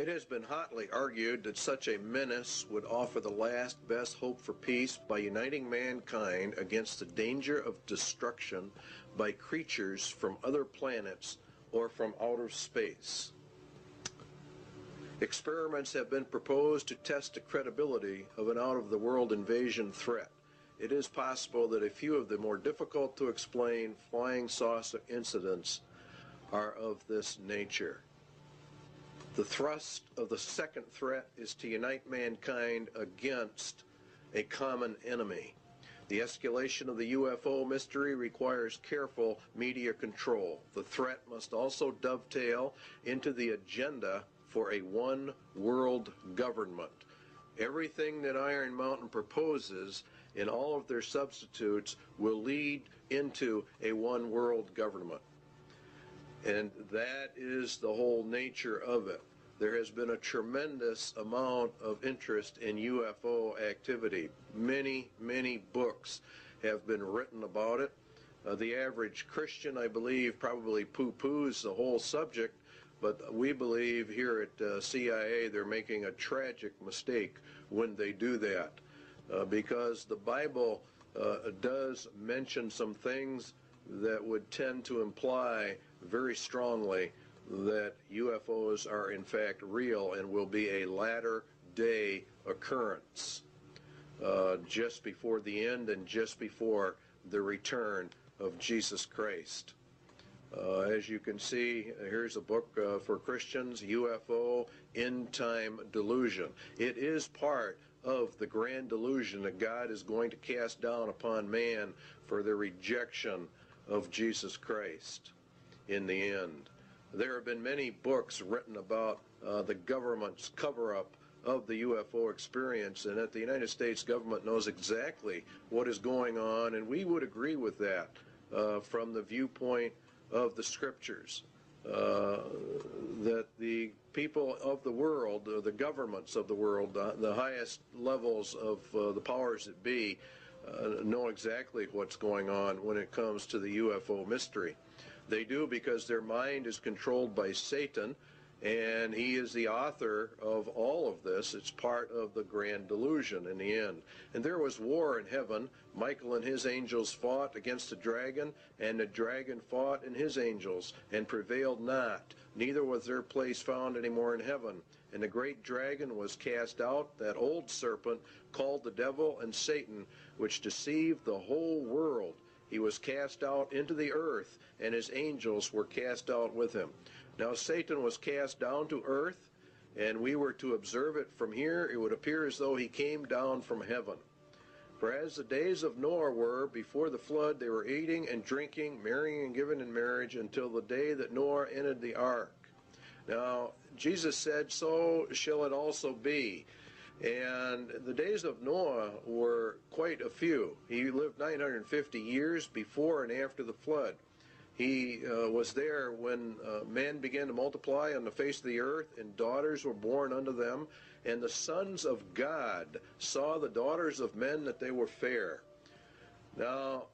It has been hotly argued that such a menace would offer the last best hope for peace by uniting mankind against the danger of destruction by creatures from other planets or from outer space. Experiments have been proposed to test the credibility of an out-of-the-world invasion threat. It is possible that a few of the more difficult to explain flying saucer incidents are of this nature. The thrust of the second threat is to unite mankind against a common enemy. The escalation of the UFO mystery requires careful media control. The threat must also dovetail into the agenda for a one-world government. Everything that Iron Mountain proposes in all of their substitutes will lead into a one-world government. And that is the whole nature of it. There has been a tremendous amount of interest in UFO activity. Many, many books have been written about it. The average Christian, I believe, probably poo-poos the whole subject, but we believe here at CIA they're making a tragic mistake when they do that, because the Bible does mention some things that would tend to imply very strongly that UFOs are in fact real and will be a latter-day occurrence, just before the end and just before the return of Jesus Christ. As you can see, here's a book for Christians, UFO End Time Delusion. It is part of the grand delusion that God is going to cast down upon man for their rejection of Jesus Christ in the end. There have been many books written about the government's cover-up of the UFO experience, and that the United States government knows exactly what is going on, and we would agree with that from the viewpoint of the scriptures, that the people of the world, the governments of the world, the highest levels of the powers that be, know exactly what's going on when it comes to the UFO mystery. They do because their mind is controlled by Satan, and he is the author of all of this. It's part of the grand delusion in the end. And there was war in heaven. Michael and his angels fought against the dragon, and the dragon fought and his angels, and prevailed not. Neither was their place found any more in heaven. And the great dragon was cast out, that old serpent called the devil and Satan, which deceived the whole world. He was cast out into the earth, and his angels were cast out with him. Now Satan was cast down to earth, and we were to observe it from here. It would appear as though he came down from heaven. For as the days of Noah were before the flood, they were eating and drinking, marrying and giving in marriage, until the day that Noah entered the ark. Now Jesus said, so shall it also be. And the days of Noah were quite a few. He lived 950 years before and after the flood. He was there when man began to multiply on the face of the earth, and daughters were born unto them. And the sons of God saw the daughters of men that they were fair. Now,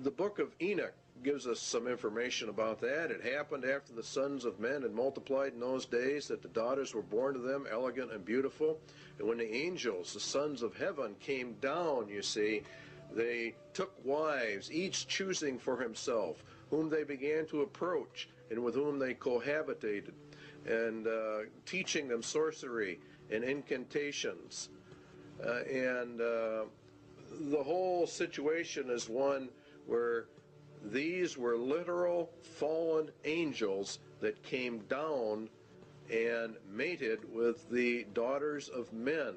the book of Enoch gives us some information about that. It happened after the sons of men had multiplied in those days, that the daughters were born to them, elegant and beautiful. And when the angels, the sons of heaven, came down, you see, they took wives, each choosing for himself, whom they began to approach, and with whom they cohabitated, and teaching them sorcery and incantations. The whole situation is one where these were literal fallen angels that came down and mated with the daughters of men,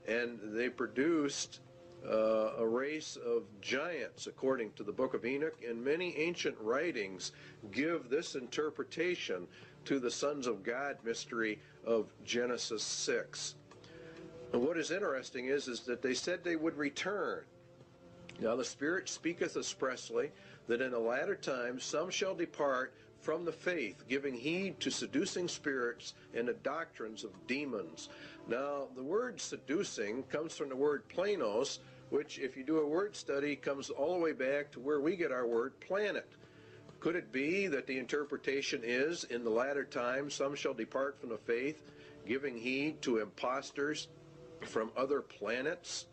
and they produced a race of giants, according to the book of Enoch. And many ancient writings give this interpretation to the sons of God mystery of Genesis 6. And what is interesting is that they said they would return. Now the Spirit speaketh expressly that in the latter times some shall depart from the faith, giving heed to seducing spirits and the doctrines of demons. Now the word seducing comes from the word planos, which, if you do a word study, comes all the way back to where we get our word planet. Could it be that the interpretation is, in the latter times, some shall depart from the faith, giving heed to impostors from other planets?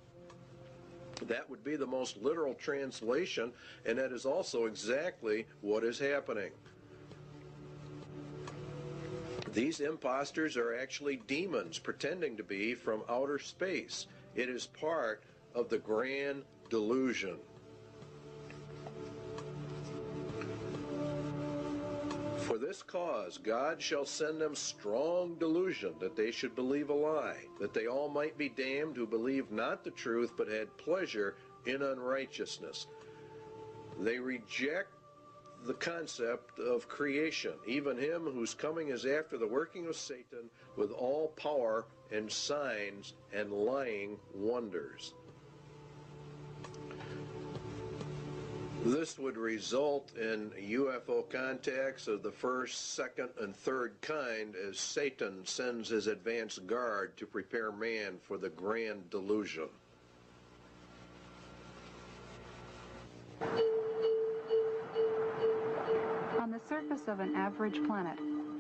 That would be the most literal translation, and that is also exactly what is happening. These impostors are actually demons pretending to be from outer space. It is part of the grand delusion. For this cause God shall send them strong delusion, that they should believe a lie, that they all might be damned who believed not the truth, but had pleasure in unrighteousness. They reject the concept of creation, even him whose coming is after the working of Satan with all power and signs and lying wonders. This would result in UFO contacts of the first, second, and third kind as Satan sends his advance guard to prepare man for the grand delusion. On the surface of an average planet,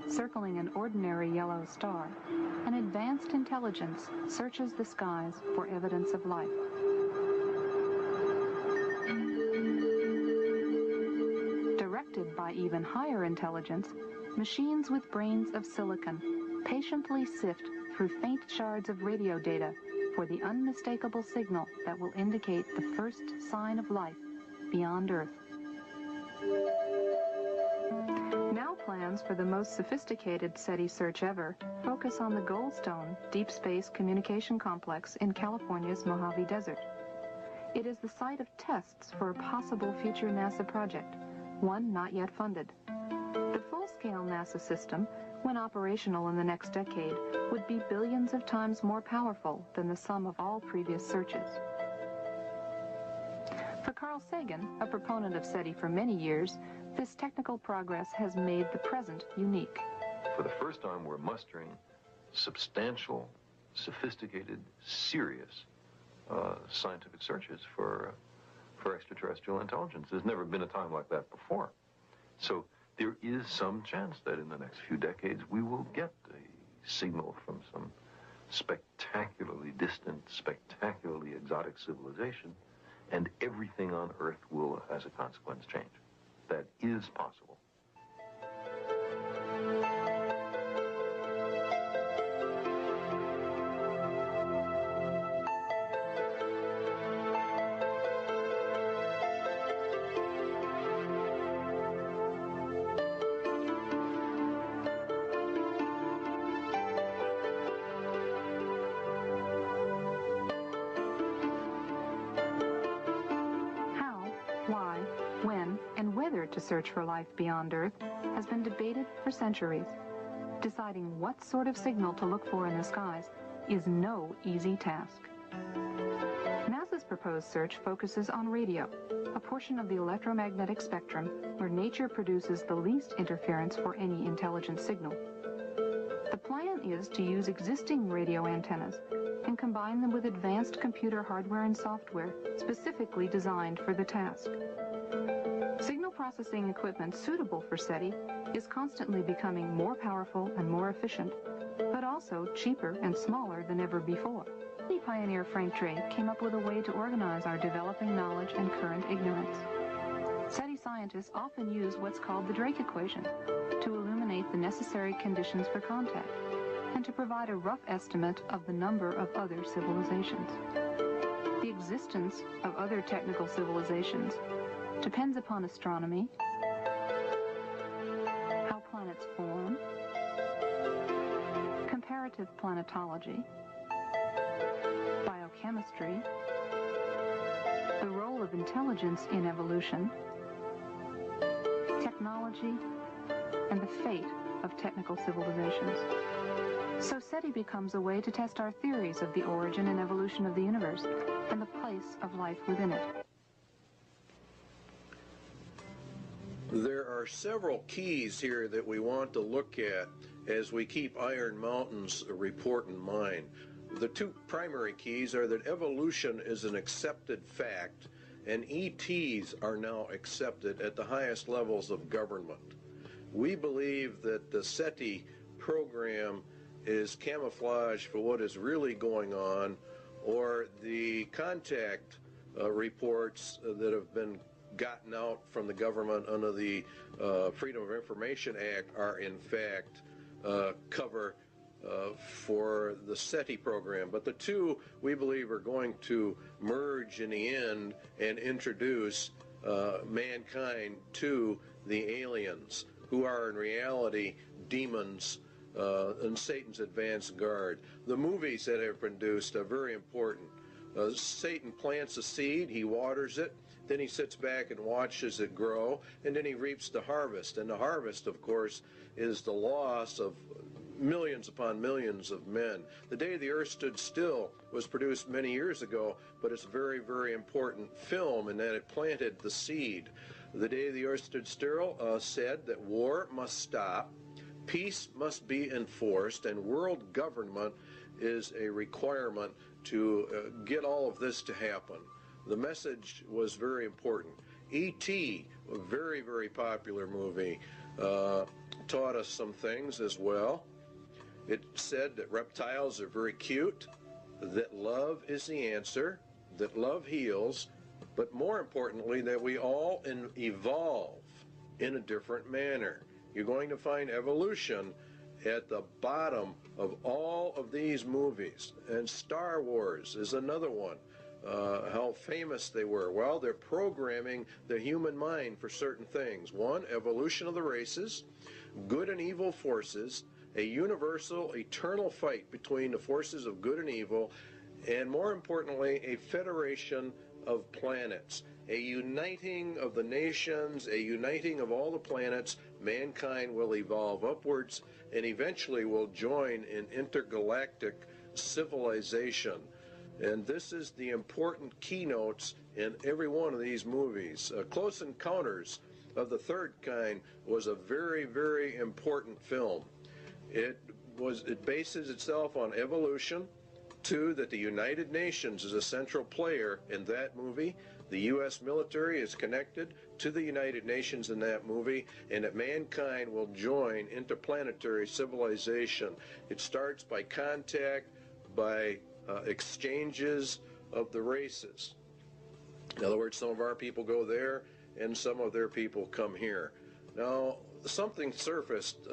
circling an ordinary yellow star, an advanced intelligence searches the skies for evidence of life. Directed by even higher intelligence, machines with brains of silicon patiently sift through faint shards of radio data for the unmistakable signal that will indicate the first sign of life beyond Earth. Now plans for the most sophisticated SETI search ever focus on the Goldstone Deep Space Communication Complex in California's Mojave Desert. It is the site of tests for a possible future NASA project, one not yet funded. The full-scale NASA system, when operational in the next decade, would be billions of times more powerful than the sum of all previous searches. For Carl Sagan, a proponent of SETI for many years, this technical progress has made the present unique. For the first time, we're mustering substantial, sophisticated, serious scientific searches for extraterrestrial intelligence. There's never been a time like that before. So there is some chance that in the next few decades we will get a signal from some spectacularly distant, spectacularly exotic civilization, and everything on Earth will, as a consequence, change. That is possible. To search for life beyond Earth has been debated for centuries. Deciding what sort of signal to look for in the skies is no easy task. NASA's proposed search focuses on radio, a portion of the electromagnetic spectrum where nature produces the least interference for any intelligent signal. The plan is to use existing radio antennas and combine them with advanced computer hardware and software specifically designed for the task. Signal processing equipment suitable for SETI is constantly becoming more powerful and more efficient, but also cheaper and smaller than ever before. SETI pioneer Frank Drake came up with a way to organize our developing knowledge and current ignorance. SETI scientists often use what's called the Drake equation to illuminate the necessary conditions for contact and to provide a rough estimate of the number of other civilizations. The existence of other technical civilizations depends upon astronomy, how planets form, comparative planetology, biochemistry, the role of intelligence in evolution, technology, and the fate of technical civilizations. So SETI becomes a way to test our theories of the origin and evolution of the universe and the place of life within it. There are several keys here that we want to look at as we keep Iron Mountain's report in mind. The two primary keys are that evolution is an accepted fact and ETs are now accepted at the highest levels of government. We believe that the SETI program is camouflage for what is really going on, or the contact reports that have been gotten out from the government under the Freedom of Information Act are in fact cover for the SETI program. But the two, we believe, are going to merge in the end and introduce mankind to the aliens, who are in reality demons and Satan's advanced guard. The movies that have been produced are very important. Satan plants a seed, he waters it, then he sits back and watches it grow, and then he reaps the harvest. And the harvest, of course, is the loss of millions upon millions of men. The Day the Earth Stood Still was produced many years ago, but it's a very, very important film in that it planted the seed. The Day the Earth Stood Still said that war must stop, peace must be enforced, and world government is a requirement to get all of this to happen. The message was very important. E.T., a very, very popular movie, taught us some things as well. It said that reptiles are very cute, that love is the answer, that love heals, but more importantly, that we all evolve in a different manner. You're going to find evolution at the bottom of all of these movies. And Star Wars is another one. How famous they were. Well, they're programming the human mind for certain things. One, evolution of the races, good and evil forces, a universal, eternal fight between the forces of good and evil, and more importantly, a federation of planets, a uniting of the nations, a uniting of all the planets. Mankind will evolve upwards and eventually will join in intergalactic civilization. And this is the important keynotes in every one of these movies. Close Encounters of the Third Kind was a very, very important film. It bases itself on evolution. Two, that the United Nations is a central player in that movie. The U.S. military is connected to the United Nations in that movie, and that mankind will join interplanetary civilization. It starts by contact, by exchanges of the races. In other words, some of our people go there, and some of their people come here. Now, something surfaced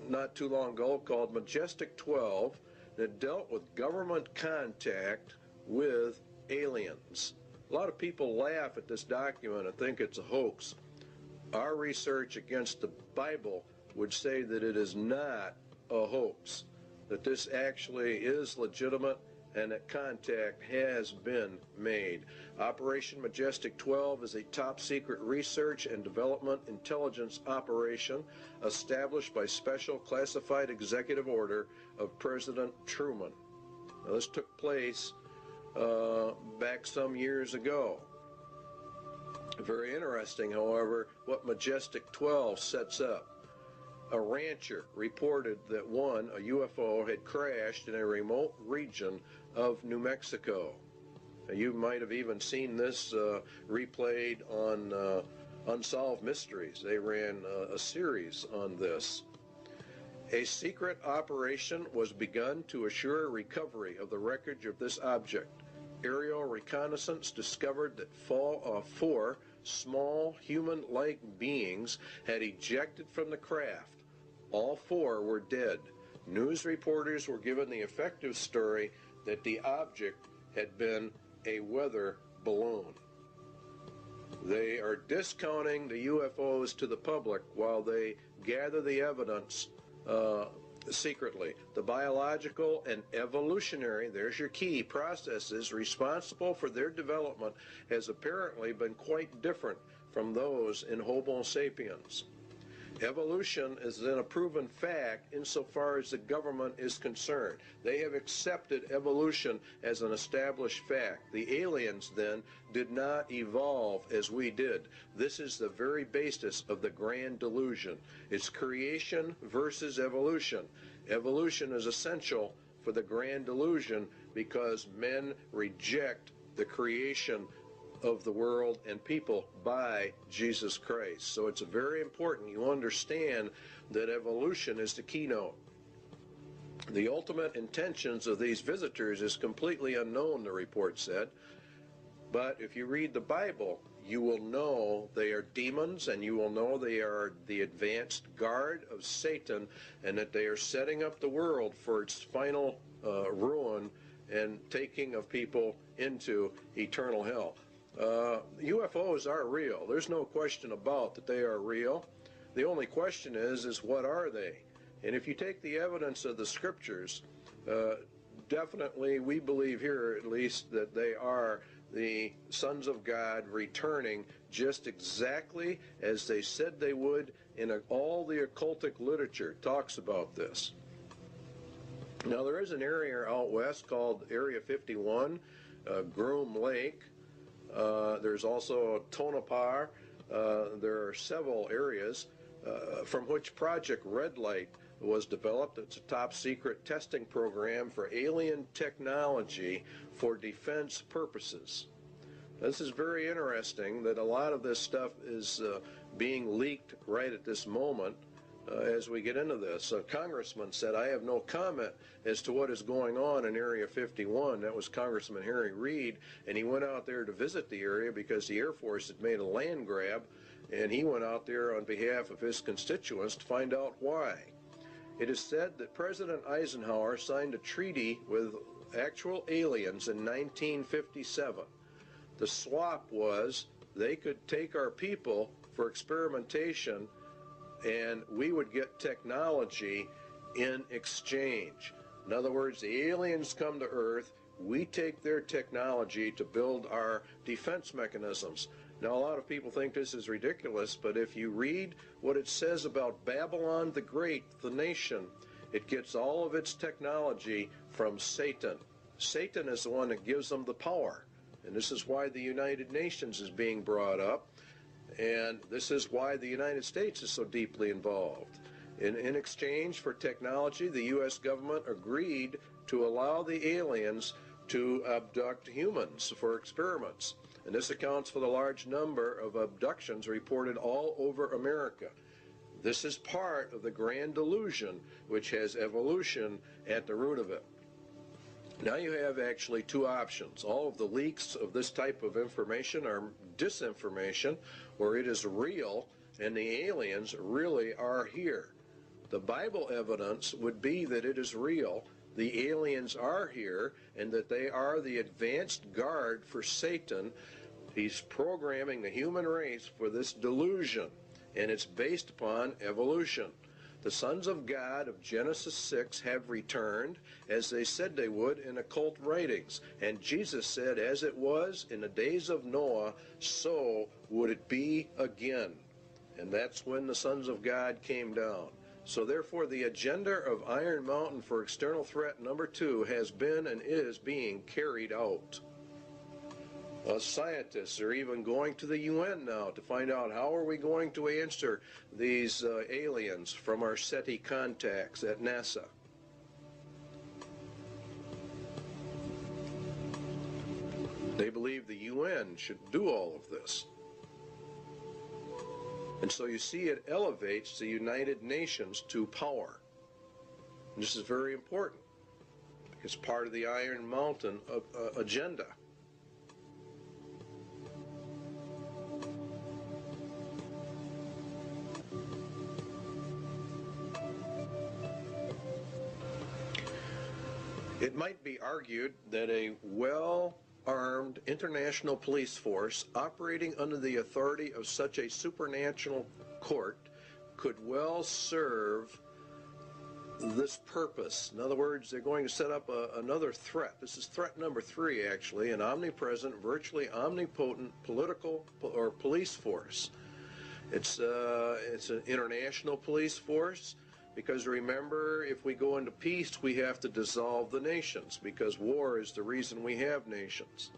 not too long ago called Majestic 12 that dealt with government contact with aliens. A lot of people laugh at this document and think it's a hoax. Our research against the Bible would say that it is not a hoax, that this actually is legitimate and that contact has been made. Operation Majestic 12 is a top-secret research and development intelligence operation established by special classified executive order of President Truman. Now, this took place back some years ago. Very interesting, however, what Majestic 12 sets up. A rancher reported that a UFO had crashed in a remote region of New Mexico. You might have even seen this replayed on Unsolved Mysteries. They ran a series on this. A secret operation was begun to assure recovery of the wreckage of this object. Aerial reconnaissance discovered that 4 small human-like beings had ejected from the craft. All 4 were dead. News reporters were given the effective story that the object had been a weather balloon. They are discounting the UFOs to the public while they gather the evidence secretly. The biological and evolutionary, there's your key, processes responsible for their development has apparently been quite different from those in Homo sapiens. Evolution is then a proven fact insofar as the government is concerned. They have accepted evolution as an established fact. The aliens then did not evolve as we did. This is the very basis of the grand delusion. It's creation versus evolution. Evolution is essential for the grand delusion because men reject the creation of the world and people by Jesus Christ. So it's very important you understand that evolution is the keynote. The ultimate intentions of these visitors is completely unknown, the report said. But if you read the Bible, you will know they are demons, and you will know they are the advanced guard of Satan, and that they are setting up the world for its final ruin and taking of people into eternal hell. UFOs are real. There's no question about that they are real. The only question is what are they? And if you take the evidence of the scriptures, definitely we believe here at least that they are the sons of God returning just exactly as they said they would, and all the occultic literature talks about this. Now there is an area out west called Area 51, Groom Lake. There's also Tonopah. There are several areas from which Project Red Light was developed. It's a top secret testing program for alien technology for defense purposes. This is very interesting that a lot of this stuff is being leaked right at this moment as we get into this. A congressman said, I have no comment as to what is going on in Area 51. That was Congressman Harry Reid, and he went out there to visit the area because the Air Force had made a land grab, and he went out there on behalf of his constituents to find out why. It is said that President Eisenhower signed a treaty with actual aliens in 1957. The swap was they could take our people for experimentation, and we would get technology in exchange. In other words, the aliens come to Earth, we take their technology to build our defense mechanisms. Now, a lot of people think this is ridiculous, but if you read what it says about Babylon the Great, the nation, it gets all of its technology from Satan. Satan is the one that gives them the power. And this is why the United Nations is being brought up. And this is why the United States is so deeply involved. In exchange for technology, the U.S. government agreed to allow the aliens to abduct humans for experiments. And this accounts for the large number of abductions reported all over America. This is part of the grand delusion, which has evolution at the root of it. Now you have actually two options. All of the leaks of this type of information are disinformation, where it is real and the aliens really are here. The Bible evidence would be that it is real, the aliens are here, and that they are the advanced guard for Satan. He's programming the human race for this delusion, and it's based upon evolution. The sons of God of Genesis 6 have returned, as they said they would in occult writings. And Jesus said, as it was in the days of Noah, so would it be again. And that's when the sons of God came down. So therefore, the agenda of Iron Mountain for external threat number 2 has been and is being carried out. Scientists are even going to the UN now to find out how are we going to answer these aliens from our SETI contacts at NASA. They believe the UN should do all of this. And so you see it elevates the United Nations to power. And this is very important. It's part of the Iron Mountain agenda. It might be argued that a well-armed international police force operating under the authority of such a supernatural court could well serve this purpose. In other words, they're going to set up another threat. This is threat number 3, actually, an omnipresent, virtually omnipotent political or police force. It's an international police force. Because remember, if we go into peace, we have to dissolve the nations, because war is the reason we have nations.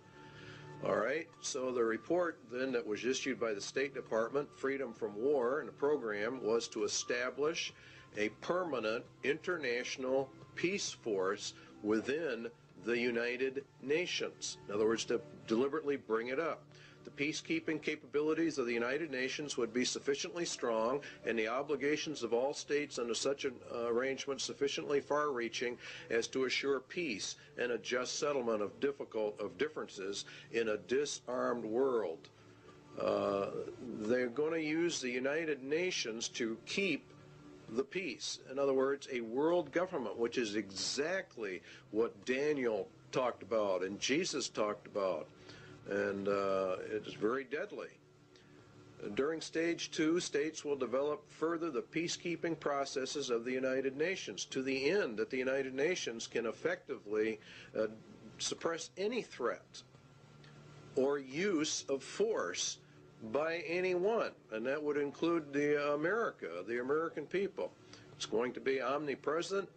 All right, so the report then that was issued by the State Department, Freedom from War, and the program was to establish a permanent international peace force within the United Nations. In other words, to deliberately bring it up. the peacekeeping capabilities of the United Nations would be sufficiently strong and the obligations of all states under such an arrangement sufficiently far-reaching as to assure peace and a just settlement of differences in a disarmed world. They're going to use the United Nations to keep the peace. In other words, a world government, which is exactly what Daniel talked about and Jesus talked about, and it is very deadly. During stage 2, states will develop further the peacekeeping processes of the United Nations to the end that the United Nations can effectively suppress any threat or use of force by anyone, and that would include the American people. It's going to be omnipresent,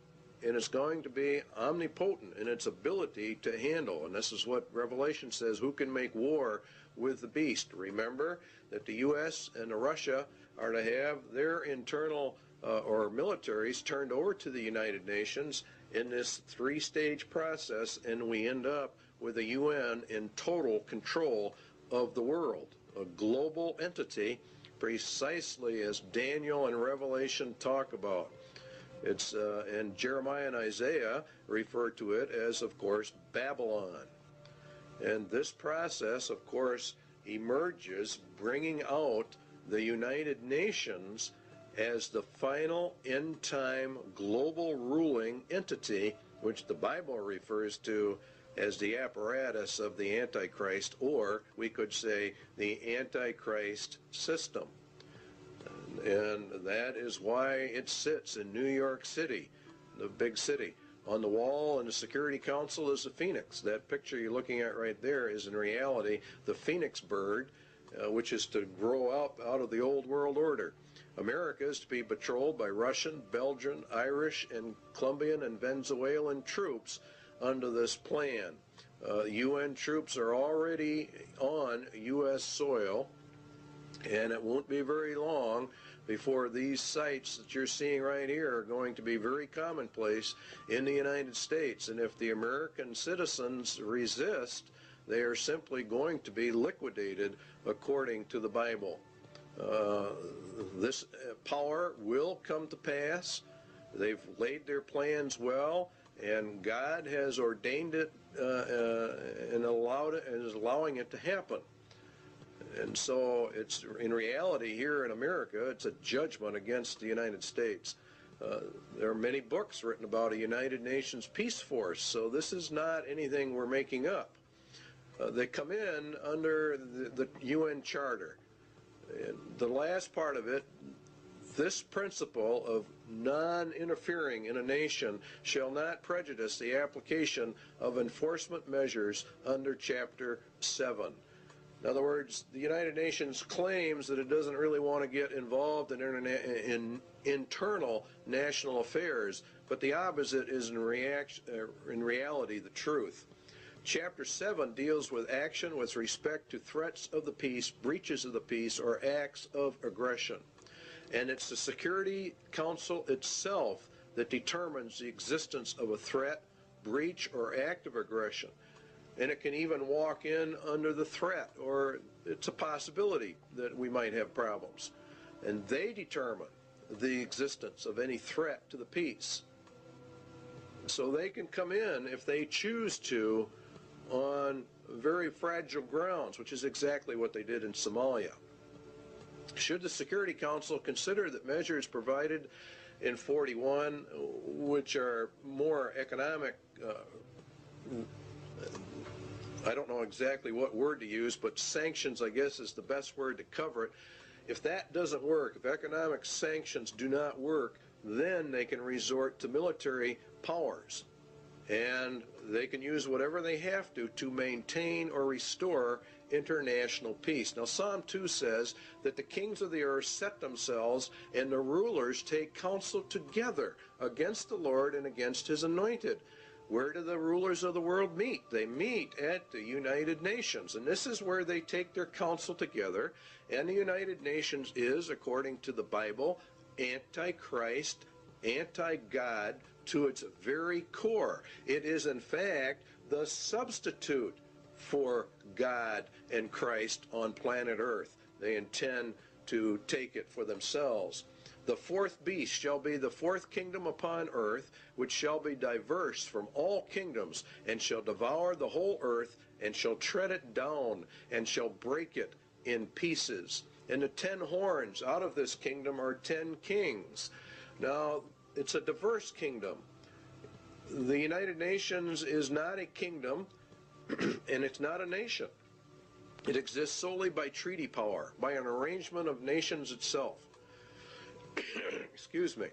and it's going to be omnipotent in its ability to handle, and this is what Revelation says, who can make war with the beast. Remember that the U.S. and Russia are to have their internal or militaries turned over to the United Nations in this 3-stage process, and we end up with the UN in total control of the world. A global entity, precisely as Daniel and Revelation talk about. It's and Jeremiah and Isaiah refer to it as, of course, Babylon. And this process, of course, emerges, bringing out the United Nations as the final end-time global ruling entity, which the Bible refers to as the apparatus of the Antichrist, or we could say the Antichrist system. And that is why it sits in New York City, the big city. On the wall in the Security Council is a phoenix. That picture you're looking at right there is in reality the phoenix bird, which is to grow up out of the old world order. America is to be patrolled by Russian, Belgian, Irish, and Colombian and Venezuelan troops under this plan. UN troops are already on U.S. soil, and it won't be very long before these sites that you're seeing right here are going to be very commonplace in the United States. And if the American citizens resist, they are simply going to be liquidated according to the Bible. This power will come to pass. They've laid their plans well, and God has ordained it and allowed it, and is allowing it to happen. And so it's, in reality, here in America, it's a judgment against the United States. There are many books written about a United Nations peace force, so this is not anything we're making up. They come in under the UN Charter. And the last part of it, this principle of non-interfering in a nation shall not prejudice the application of enforcement measures under Chapter 7. In other words, the United Nations claims that it doesn't really want to get involved in internal national affairs, but the opposite is in reality the truth. Chapter 7 deals with action with respect to threats of the peace, breaches of the peace, or acts of aggression. And it's the Security Council itself that determines the existence of a threat, breach, or act of aggression. And it can even walk in under the threat, or it's a possibility that we might have problems. And they determine the existence of any threat to the peace. So they can come in, if they choose to, on very fragile grounds, which is exactly what they did in Somalia. Should the Security Council consider that measures provided in 41, which are more economic, I don't know exactly what word to use, but sanctions, I guess, is the best word to cover it. If that doesn't work, if economic sanctions do not work, then they can resort to military powers. And they can use whatever they have to maintain or restore international peace. Now, Psalm 2 says that the kings of the earth set themselves and the rulers take counsel together against the Lord and against his anointed. Where do the rulers of the world meet? They meet at the United Nations, and this is where they take their counsel together. And the United Nations is, according to the Bible, anti-Christ, anti-God to its very core. It is, in fact, the substitute for God and Christ on planet Earth. They intend to take it for themselves. The fourth beast shall be the fourth kingdom upon earth, which shall be diverse from all kingdoms, and shall devour the whole earth, and shall tread it down, and shall break it in pieces. And the 10 horns out of this kingdom are 10 kings. Now, it's a diverse kingdom. The United Nations is not a kingdom, and it's not a nation. It exists solely by treaty power, by an arrangement of nations itself. Excuse me.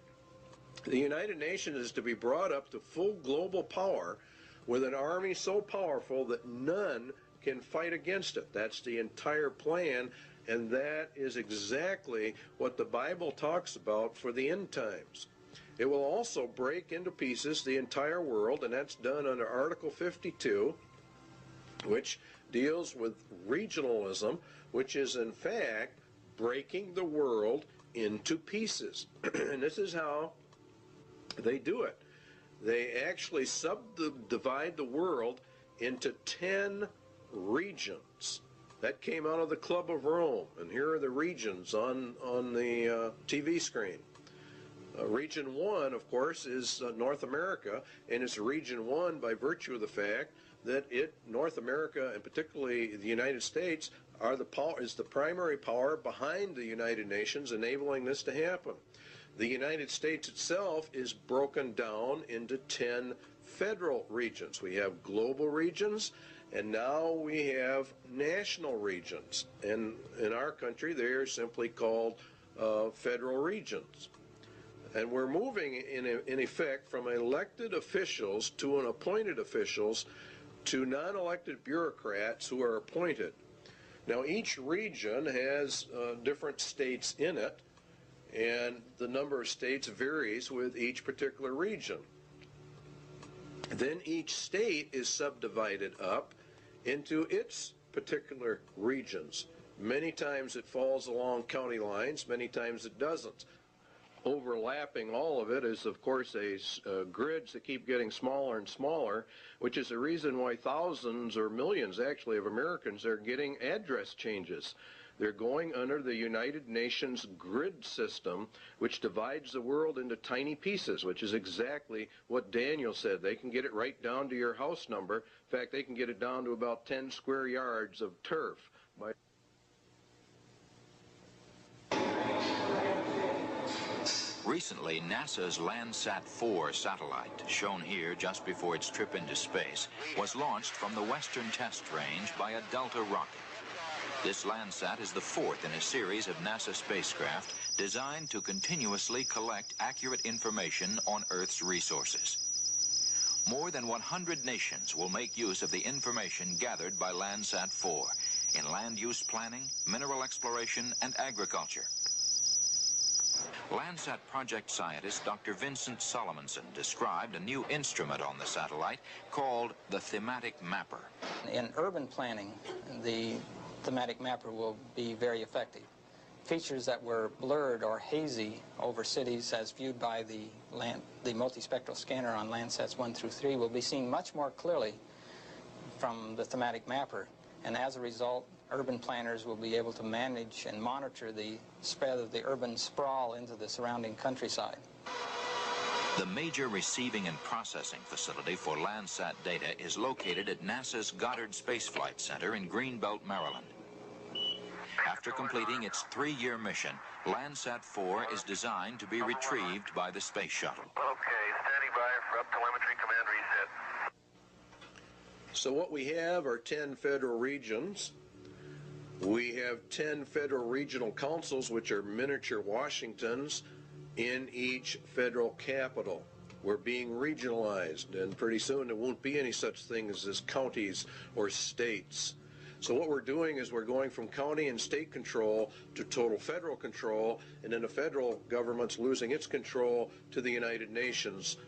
The United Nations is to be brought up to full global power with an army so powerful that none can fight against it. That's the entire plan, and that is exactly what the Bible talks about for the end times. It will also break into pieces the entire world, and that's done under Article 52, which deals with regionalism, which is in fact breaking the world into pieces. And this is how they do it. They actually subdivide the world into 10 regions. That came out of the Club of Rome, and here are the regions on the TV screen. Region 1, of course, is North America, and it's Region 1 by virtue of the fact that North America, and particularly the United States, is the primary power behind the United Nations, enabling this to happen. The United States itself is broken down into 10 federal regions. We have global regions, and now we have national regions. And in our country, they are simply called federal regions. And we're moving, in effect, from elected officials to appointed officials to non-elected bureaucrats who are appointed. Now, each region has different states in it, and the number of states varies with each particular region. Then each state is subdivided up into its particular regions. Many times it falls along county lines, many times it doesn't. Overlapping all of it is, of course, grids that keep getting smaller and smaller, which is the reason why thousands or millions, actually, of Americans are getting address changes. They're going under the United Nations grid system, which divides the world into tiny pieces, which is exactly what Daniel said. They can get it right down to your house number. In fact, they can get it down to about 10 square yards of turf. Recently, NASA's Landsat-4 satellite, shown here just before its trip into space, was launched from the Western Test Range by a Delta rocket. This Landsat is the fourth in a series of NASA spacecraft designed to continuously collect accurate information on Earth's resources. More than 100 nations will make use of the information gathered by Landsat-4 in land use planning, mineral exploration, and agriculture. Landsat project scientist Dr. Vincent Solomonson described a new instrument on the satellite called the thematic mapper. In urban planning, the thematic mapper will be very effective. Features that were blurred or hazy over cities as viewed by the multispectral scanner on Landsats 1 through 3 will be seen much more clearly from the thematic mapper, and as a result, urban planners will be able to manage and monitor the spread of the urban sprawl into the surrounding countryside. The major receiving and processing facility for Landsat data is located at NASA's Goddard Space Flight Center in Greenbelt, Maryland. After completing its 3-year mission, Landsat 4 is designed to be retrieved by the space shuttle. Okay, standing by for up-telemetry command reset. So what we have are 10 federal regions. We have 10 federal regional councils, which are miniature Washingtons, in each federal capital. We're being regionalized, and pretty soon there won't be any such things as counties or states. So what we're doing is we're going from county and state control to total federal control, and then the federal government's losing its control to the United Nations.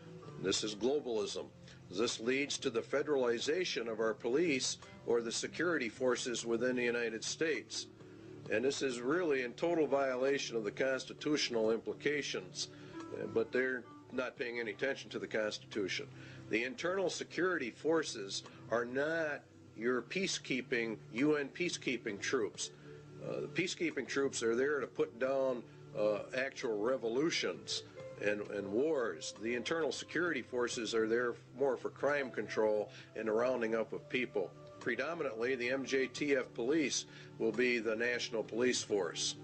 This is globalism. This leads to the federalization of our police or the security forces within the United States. And this is really in total violation of the constitutional implications, but they're not paying any attention to the Constitution. The internal security forces are not your peacekeeping, UN peacekeeping troops. The peacekeeping troops are there to put down actual revolutions and wars. The internal security forces are there more for crime control and the rounding up of people. Predominantly, the MJTF police will be the national police force.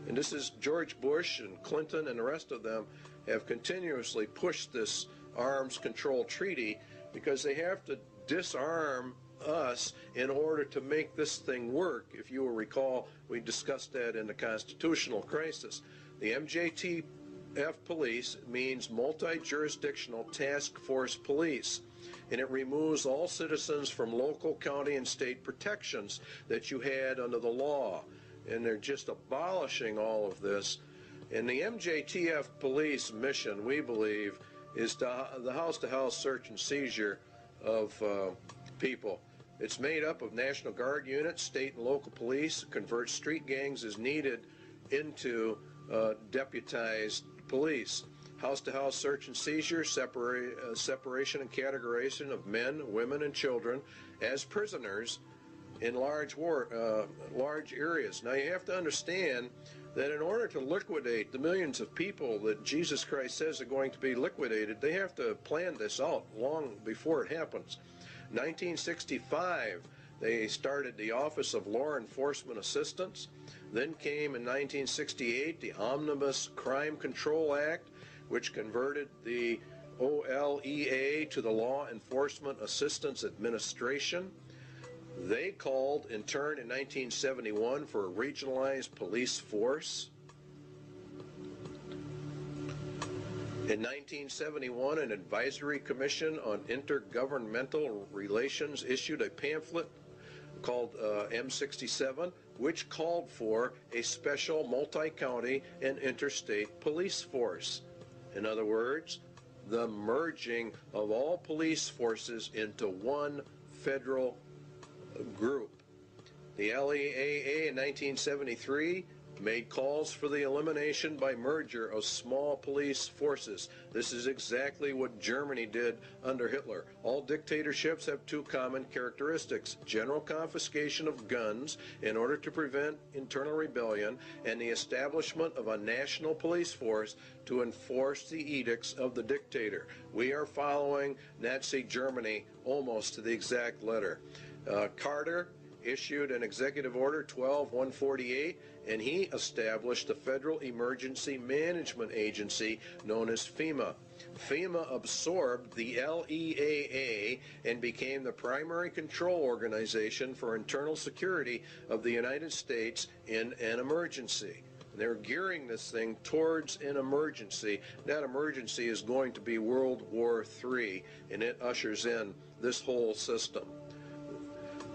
And this is George Bush and Clinton and the rest of them have continuously pushed this arms control treaty because they have to disarm us in order to make this thing work. If you will recall, we discussed that in the constitutional crisis. The MJTF police means multi-jurisdictional task force police, and it removes all citizens from local, county, and state protections that you had under the law. And they're just abolishing all of this. And the MJTF police mission, we believe, is the house-to-house search and seizure of people. It's made up of National Guard units, state and local police, converts street gangs as needed into deputized police. House-to-house search and seizure, separation and categorization of men, women, and children as prisoners in large areas. Now you have to understand that in order to liquidate the millions of people that Jesus Christ says are going to be liquidated, they have to plan this out long before it happens. 1965, they started the Office of Law Enforcement Assistance. Then came in 1968 the Omnibus Crime Control Act, which converted the OLEA to the Law Enforcement Assistance Administration. They called, in turn, in 1971 for a regionalized police force. In 1971, an advisory commission on intergovernmental relations issued a pamphlet called M67, which called for a special multi-county and interstate police force. In other words, the merging of all police forces into one federal group. The LEAA in 1973 made calls for the elimination by merger of small police forces. This is exactly what Germany did under Hitler. All dictatorships have two common characteristics: general confiscation of guns in order to prevent internal rebellion, and the establishment of a national police force to enforce the edicts of the dictator. We are following Nazi Germany almost to the exact letter. Carter issued an executive order 12-148, and he established the Federal Emergency Management Agency known as FEMA. FEMA absorbed the LEAA and became the primary control organization for internal security of the United States in an emergency. They're gearing this thing towards an emergency. That emergency is going to be World War III, and it ushers in this whole system.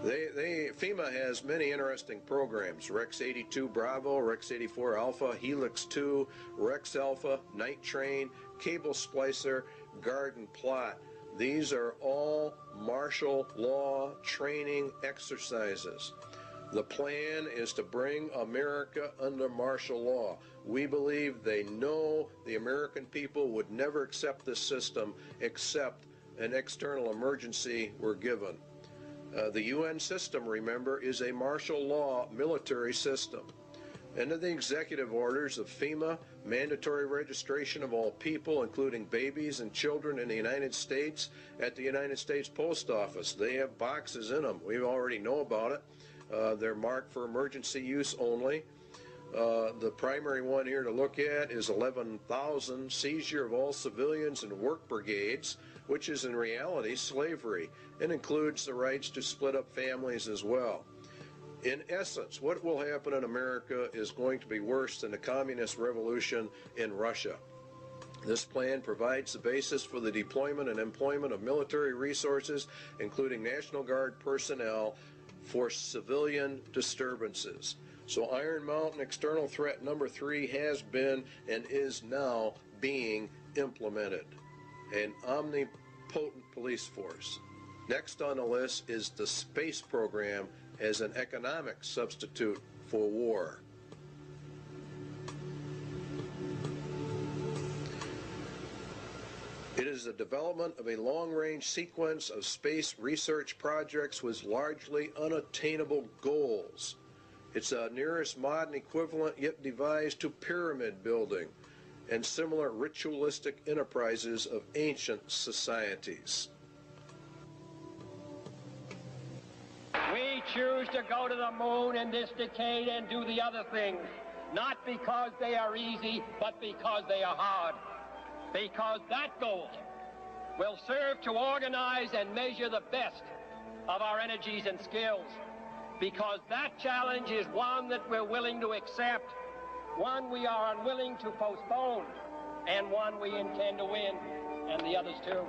FEMA has many interesting programs: Rex 82 Bravo, Rex 84 Alpha, Helix 2, Rex Alpha, Night Train, Cable Splicer, Garden Plot. These are all martial law training exercises. The plan is to bring America under martial law. We believe they know the American people would never accept this system except an external emergency were given. The UN system, remember, is a martial law military system. Under the executive orders of FEMA, mandatory registration of all people, including babies and children in the United States, at the United States Post Office. They have boxes in them. We already know about it. They're marked for emergency use only. The primary one here to look at is 11,000, seizure of all civilians and work brigades, which is in reality slavery, and includes the rights to split up families as well. In essence, what will happen in America is going to be worse than the communist revolution in Russia. This plan provides the basis for the deployment and employment of military resources, including National Guard personnel, for civilian disturbances. So Iron Mountain external threat number 3 has been and is now being implemented. An omnipotent police force. Next on the list is the space program as an economic substitute for war. It is the development of a long-range sequence of space research projects with largely unattainable goals. It's the nearest modern equivalent yet devised to pyramid building and similar ritualistic enterprises of ancient societies. We choose to go to the moon in this decade and do the other things, not because they are easy, but because they are hard. Because that goal will serve to organize and measure the best of our energies and skills. Because that challenge is one that we're willing to accept, one we are unwilling to postpone, and one we intend to win, and the others too.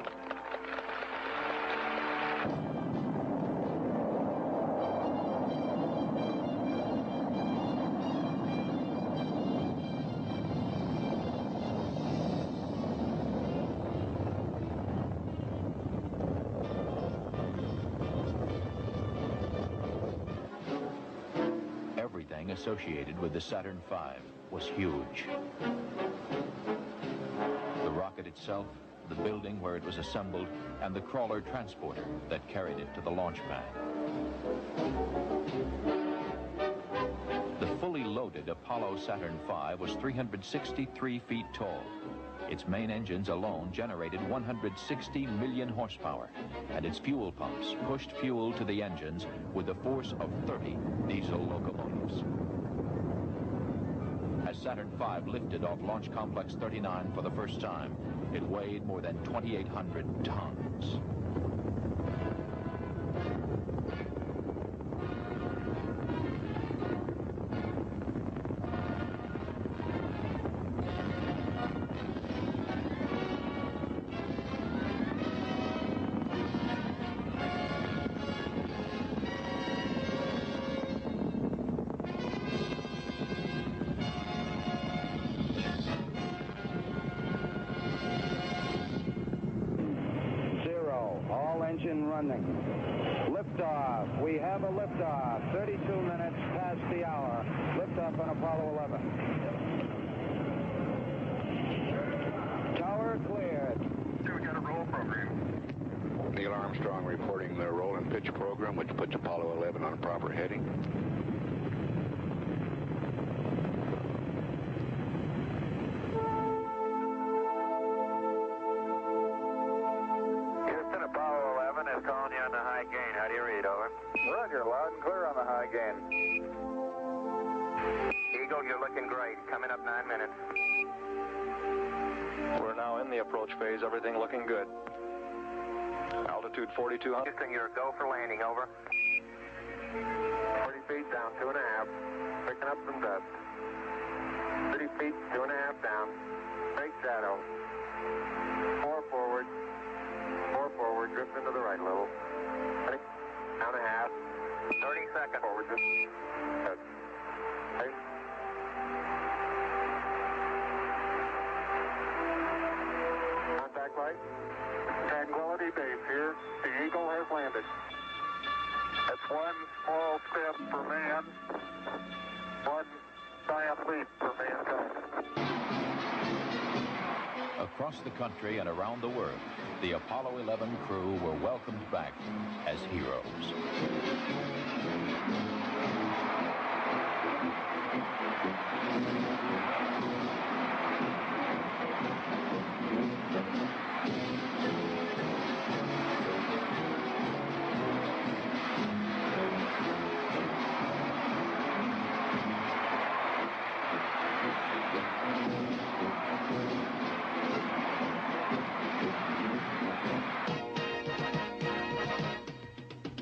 Everything associated with the Saturn V was huge. The rocket itself, the building where it was assembled, and the crawler transporter that carried it to the launch pad. The fully loaded Apollo Saturn V was 363 feet tall. Its main engines alone generated 160 million horsepower, and its fuel pumps pushed fuel to the engines with the force of 30 diesel locomotives. As Saturn V lifted off Launch Complex 39 for the first time, it weighed more than 2,800 tons. Engine running. Liftoff. We have a liftoff. 32 minutes past the hour. Liftoff on Apollo 11. Tower cleared. We got a roll program. Neil Armstrong reporting the roll and pitch program, which puts Apollo 11 on a proper heading. Calling you on the high gain. How do you read, over? Roger, loud and clear on the high gain. Eagle, you're looking great. Coming up 9 minutes. We're now in the approach phase. Everything looking good. Altitude 4,200. Houston, you're a go for landing, over. 40 feet down, 2.5. Picking up some dust. 30 feet, 2.5 down. Straight shadow. 4 forward. 4 forward, drift into the right a little. 20, down a half. 30 seconds. Forward, just. Good. Hey. Contact light. Tranquility Base here. The Eagle has landed. That's one small step for man, one giant leap for mankind. Across the country and around the world, the Apollo 11 crew were welcomed back as heroes.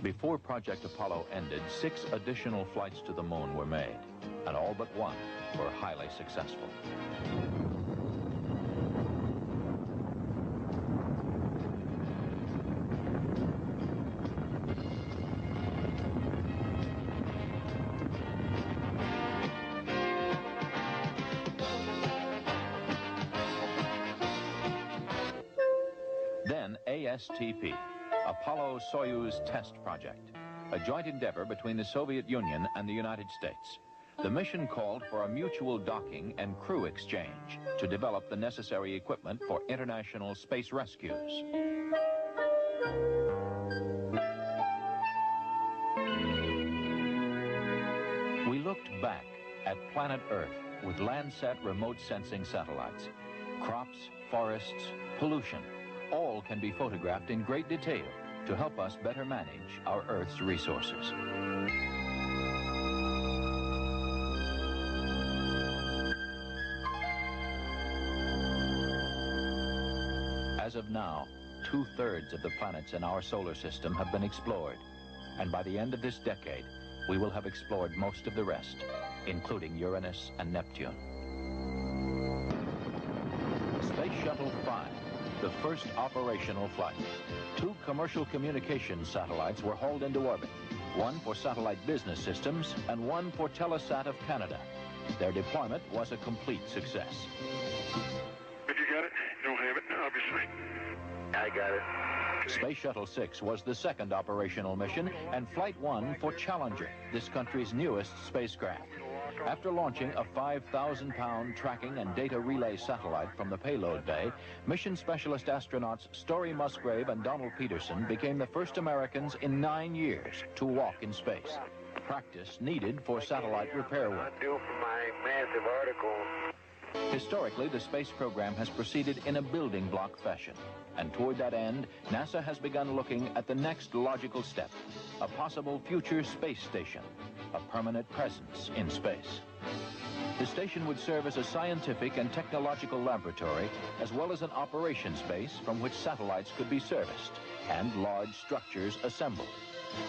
Before Project Apollo ended, 6 additional flights to the moon were made, and all but one were highly successful. Then ASTP, Apollo-Soyuz Test Project, a joint endeavor between the Soviet Union and the United States. the mission called for a mutual docking and crew exchange to develop the necessary equipment for international space rescues. We looked back at planet Earth with Landsat remote sensing satellites. Crops, forests, pollution, all can be photographed in great detail to help us better manage our Earth's resources. As of now, 2/3 of the planets in our solar system have been explored, and by the end of this decade, we will have explored most of the rest, including Uranus and Neptune. Space Shuttle 5, the first operational flight. 2 commercial communications satellites were hauled into orbit, one for satellite business systems and one for Telesat of Canada. Their deployment was a complete success. Did you get it? You don't have it, obviously. I got it. Space Shuttle 6 was the second operational mission, and Flight 1 for Challenger, this country's newest spacecraft. After launching a 5,000-pound tracking and data relay satellite from the payload bay, mission specialist astronauts Story Musgrave and Donald Peterson became the first Americans in 9 years to walk in space. Practice needed for satellite repair work. I'm due for my massive article. Historically, the space program has proceeded in a building block fashion. And toward that end, NASA has begun looking at the next logical step, a possible future space station, a permanent presence in space. The station would serve as a scientific and technological laboratory, as well as an operations base from which satellites could be serviced and large structures assembled.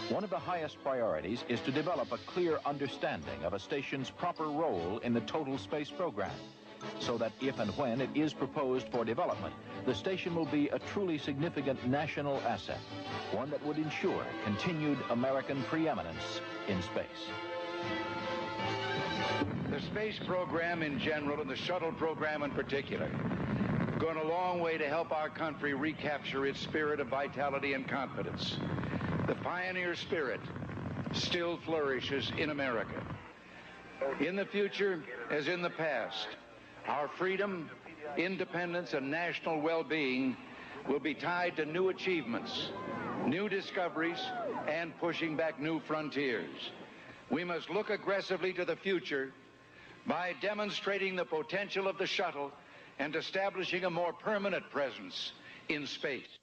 One of the highest priorities is to develop a clear understanding of a station's proper role in the total space program, so that if and when it is proposed for development, the station will be a truly significant national asset, one that would ensure continued American preeminence in space. The space program in general and the shuttle program in particular have gone a long way to help our country recapture its spirit of vitality and confidence. The pioneer spirit still flourishes in America. In the future, as in the past, our freedom, independence, and national well-being will be tied to new achievements, new discoveries, and pushing back new frontiers. We must look aggressively to the future by demonstrating the potential of the shuttle and establishing a more permanent presence in space.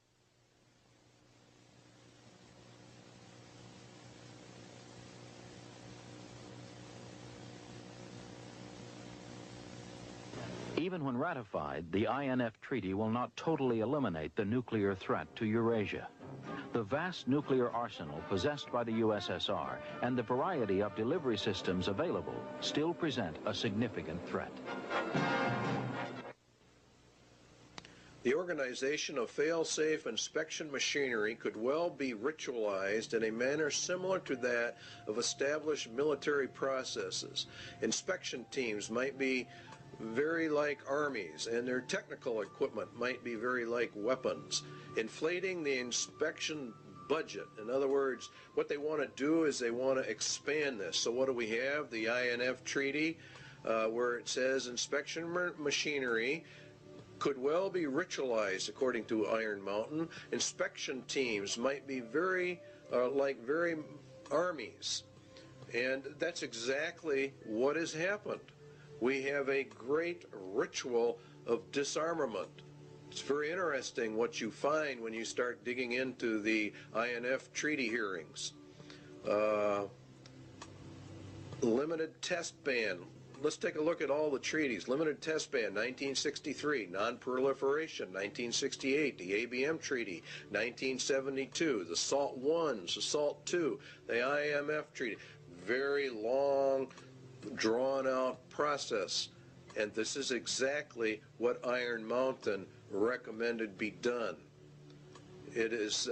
Even when ratified, the INF Treaty will not totally eliminate the nuclear threat to Eurasia. The vast nuclear arsenal possessed by the USSR and the variety of delivery systems available still present a significant threat. The organization of fail-safe inspection machinery could well be ritualized in a manner similar to that of established military processes. Inspection teams might be very like armies, and their technical equipment might be very like weapons. Inflating the inspection budget. In other words, what they want to do is they want to expand this. So what do we have? The INF Treaty, where it says inspection machinery could well be ritualized according to Iron Mountain. Inspection teams might be very very armies. And that's exactly what has happened. We have a great ritual of disarmament. It's very interesting what you find when you start digging into the INF treaty hearings. Limited test ban. Let's take a look at all the treaties. Limited test ban, 1963. Non-proliferation, 1968. The ABM Treaty, 1972. The SALT I, the SALT II, the IMF Treaty. Very long, drawn-out process. And this is exactly what Iron Mountain recommended be done. It is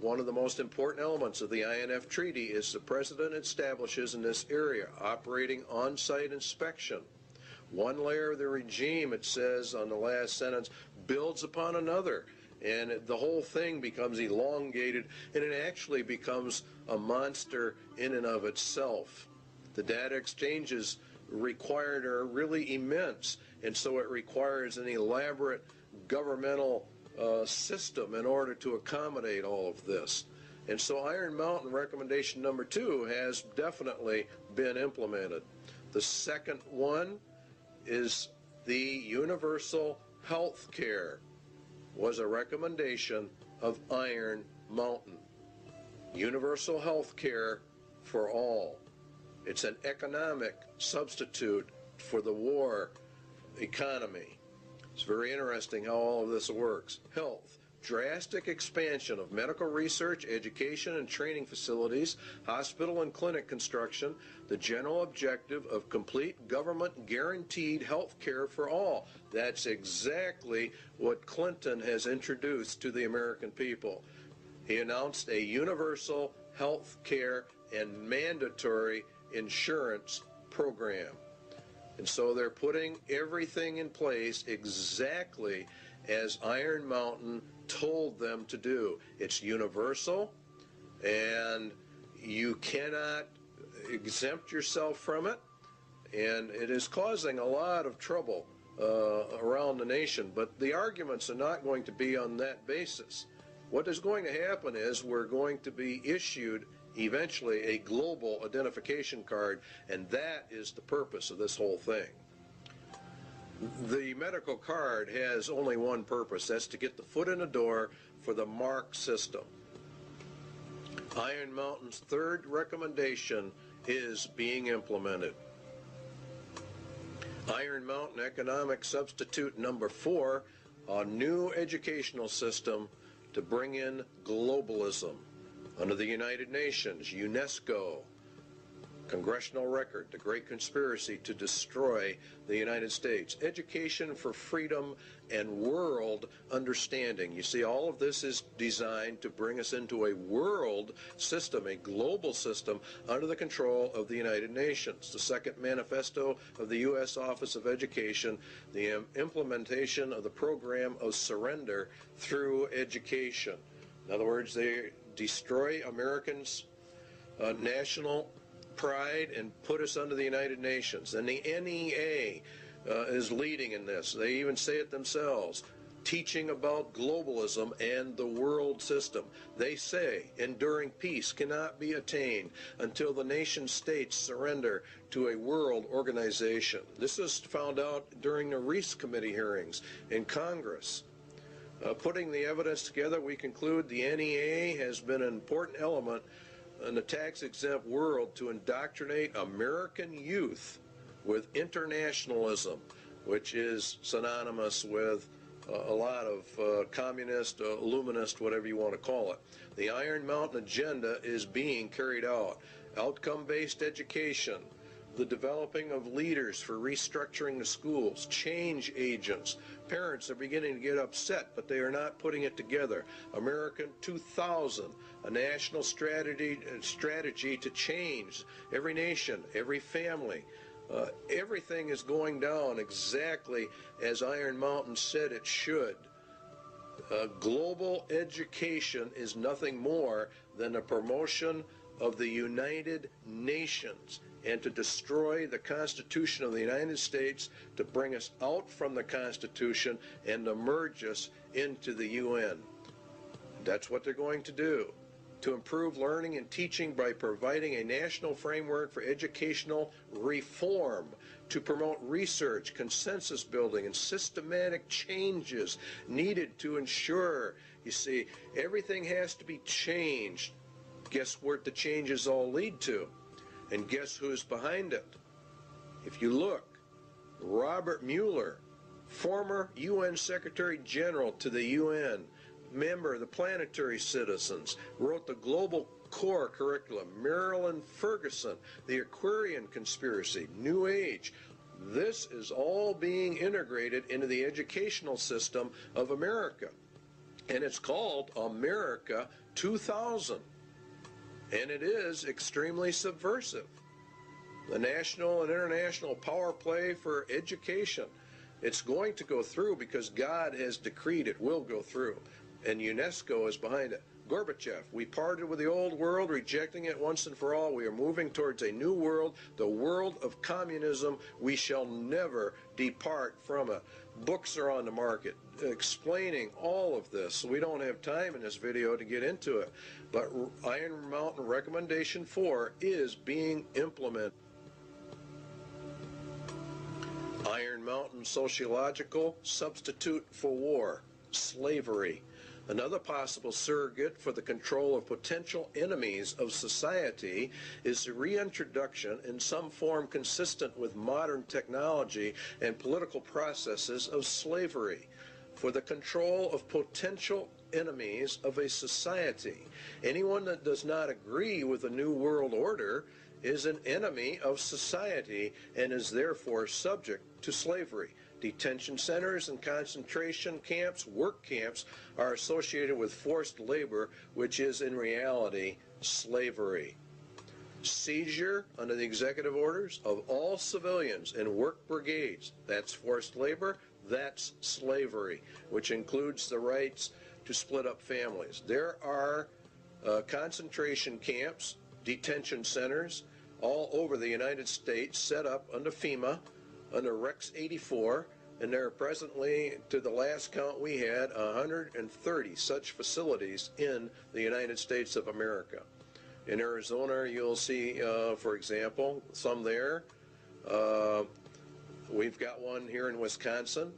one of the most important elements of the INF Treaty is the President establishes in this area operating on-site inspection. One layer of the regime, it says on the last sentence, builds upon another. And the whole thing becomes elongated, and it actually becomes a monster in and of itself. The data exchanges required are really immense, and so it requires an elaborate governmental system in order to accommodate all of this. And so Iron Mountain recommendation number 2 has definitely been implemented. The second one is the universal health care was a recommendation of Iron Mountain. Universal health care for all. It's an economic substitute for the war economy. It's very interesting how all of this works. Health. Drastic expansion of medical research, education, and training facilities, hospital and clinic construction, the general objective of complete government guaranteed health care for all. That's exactly what Clinton has introduced to the American people. He announced a universal health care and mandatory insurance program. And so they're putting everything in place exactly as Iron Mountain told them to do. It's universal, and you cannot exempt yourself from it, and it is causing a lot of trouble around the nation. But the arguments are not going to be on that basis. What is going to happen is we're going to be issued eventually a global identification card, and that is the purpose of this whole thing. The medical card has only one purpose. That's to get the foot in the door for the MARC system. Iron Mountain's third recommendation is being implemented. Iron Mountain economic substitute number 4, a new educational system to bring in globalism under the United Nations, UNESCO, congressional record, the great conspiracy to destroy the United States, education for freedom and world understanding. You see, all of this is designed to bring us into a world system, a global system under the control of the United Nations. The second manifesto of the U.S. Office of Education, the implementation of the program of surrender through education. In other words, they destroy Americans' national pride and put us under the United Nations. And the NEA is leading in this. They even say it themselves, teaching about globalism and the world system. They say enduring peace cannot be attained until the nation states surrender to a world organization. This was found out during the Reese Committee hearings in Congress. Putting the evidence together, we conclude the NEA has been an important element in the tax-exempt world to indoctrinate American youth with internationalism, which is synonymous with a lot of communist, illuminist, whatever you want to call it. The Iron Mountain agenda is being carried out. Outcome-based education, the developing of leaders for restructuring the schools, change agents. Parents are beginning to get upset, but they are not putting it together. American 2000, a national strategy to change every nation, every family. Everything is going down exactly as Iron Mountain said it should. Global education is nothing more than a promotion of the United Nations and to destroy the Constitution of the United States, to bring us out from the Constitution and to merge us into the UN. That's what they're going to do. To improve learning and teaching by providing a national framework for educational reform, to promote research, consensus building, and systematic changes needed to ensure, you see, everything has to be changed. Guess what the changes all lead to? And guess who's behind it? If you look, Robert Mueller, former UN Secretary General to the UN, member of the Planetary Citizens, wrote the Global Core Curriculum. Marilyn Ferguson, the Aquarian Conspiracy, New Age. This is all being integrated into the educational system of America. And it's called America 2000. And it is extremely subversive. The national and international power play for education. It's going to go through because God has decreed it will go through. And UNESCO is behind it. Gorbachev, we parted with the old world, rejecting it once and for all. We are moving towards a new world, the world of communism. We shall never depart from it. Books are on the market explaining all of this. We don't have time in this video to get into it, but Iron Mountain Recommendation 4 is being implemented. Iron Mountain Sociological Substitute for War, Slavery. Another possible surrogate for the control of potential enemies of society is the reintroduction in some form consistent with modern technology and political processes of slavery for the control of potential enemies of a society. Anyone that does not agree with the New World Order is an enemy of society and is therefore subject to slavery. Detention centers and concentration camps, work camps, are associated with forced labor, which is in reality slavery. Seizure under the executive orders of all civilians in work brigades, that's forced labor, that's slavery, which includes the rights to split up families. There are concentration camps, detention centers all over the United States set up under FEMA, under Rex 84, and there are presently, to the last count we had, 130 such facilities in the United States of America. In Arizona, you'll see, for example, some there. We've got one here in Wisconsin.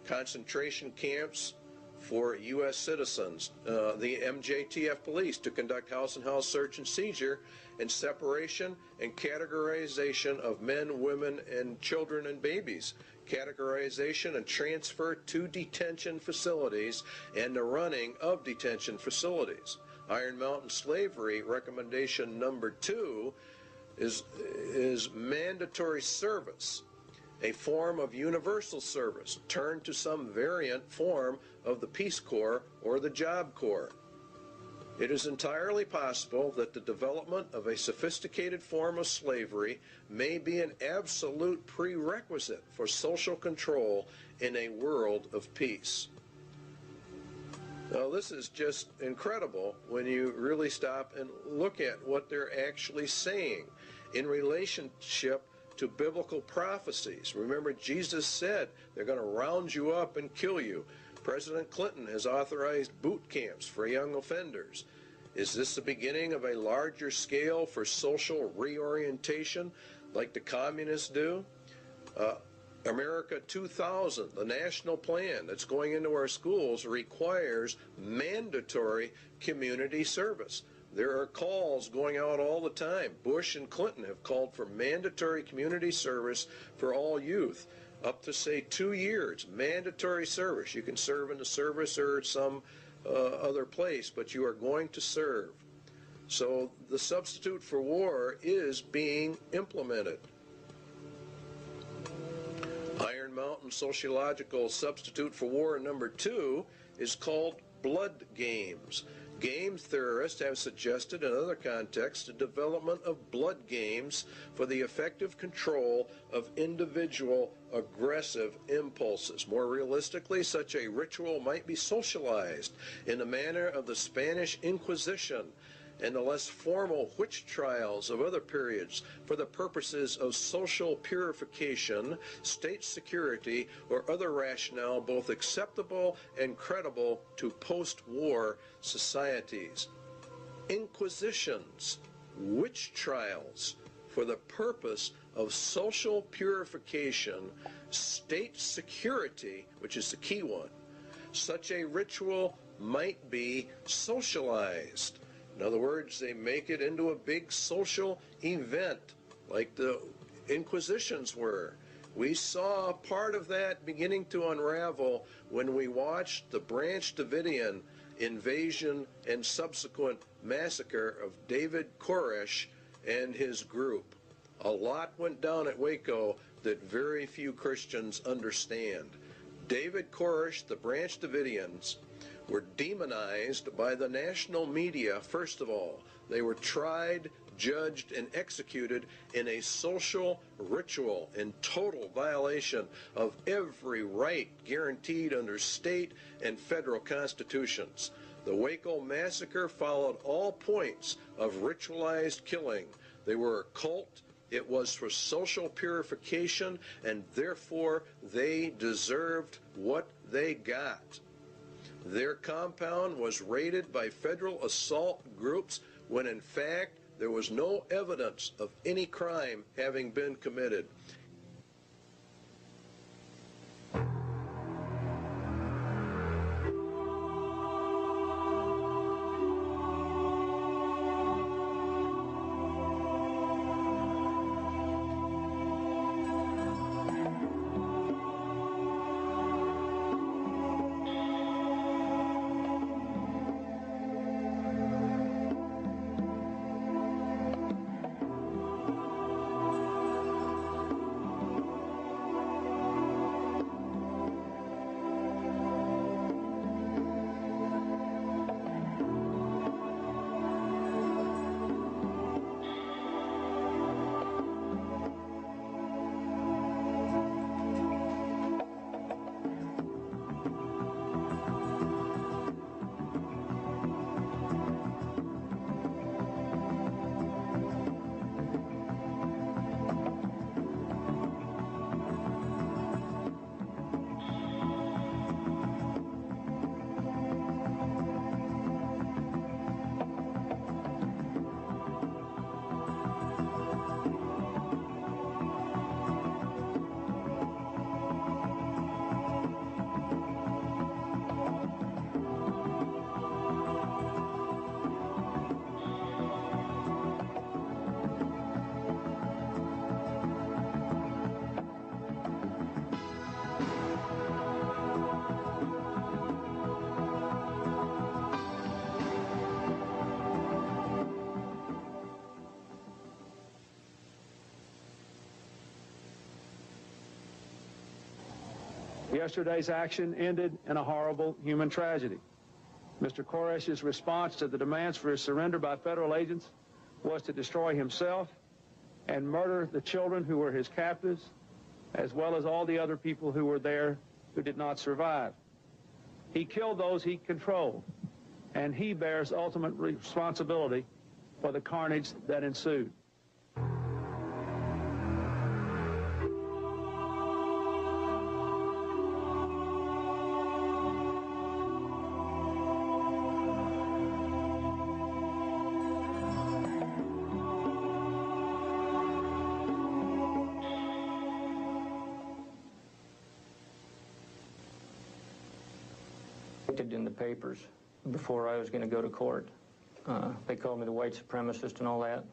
Concentration camps for U.S. citizens, the MJTF police, to conduct house-and-house search and seizure and separation and categorization of men, women, and children and babies, categorization and transfer to detention facilities and the running of detention facilities. Iron Mountain Slavery Recommendation number 2 is mandatory service, a form of universal service, turned to some variant form of the Peace Corps or the Job Corps. It is entirely possible that the development of a sophisticated form of slavery may be an absolute prerequisite for social control in a world of peace. Now, this is just incredible when you really stop and look at what they're actually saying in relationship to biblical prophecies. Remember, Jesus said they're going to round you up and kill you. President Clinton has authorized boot camps for young offenders. Is this the beginning of a larger scale for social reorientation like the communists do? America 2000, the national plan that's going into our schools, requires mandatory community service. There are calls going out all the time. Bush and Clinton have called for mandatory community service for all youth, up to, say, 2 years, mandatory service. You can serve in the service or some other place, but you are going to serve. So the substitute for war is being implemented. Iron Mountain Sociological Substitute for War number 2 is called blood games. Game theorists have suggested in other contexts the development of blood games for the effective control of individual aggressive impulses. More realistically, such a ritual might be socialized in the manner of the Spanish Inquisition and the less formal witch trials of other periods for the purposes of social purification, state security, or other rationale both acceptable and credible to post-war societies. Inquisitions, witch trials for the purpose of social purification, state security, which is the key one. Such a ritual might be socialized. In other words, they make it into a big social event like the Inquisitions were. We saw part of that beginning to unravel when we watched the Branch Davidian invasion and subsequent massacre of David Koresh and his group. A lot went down at Waco that very few Christians understand. David Koresh, the Branch Davidians, were demonized by the national media. First of all, they were tried, judged, and executed in a social ritual in total violation of every right guaranteed under state and federal constitutions. The Waco massacre followed all points of ritualized killing. They were a cult. It was for social purification, and therefore they deserved what they got. Their compound was raided by federal assault groups when in fact there was no evidence of any crime having been committed. Yesterday's action ended in a horrible human tragedy. Mr. Koresh's response to the demands for his surrender by federal agents was to destroy himself and murder the children who were his captives, as well as all the other people who were there who did not survive. He killed those he controlled, and he bears ultimate responsibility for the carnage that ensued. In the papers before I was going to go to court. They called me the white supremacist and all that.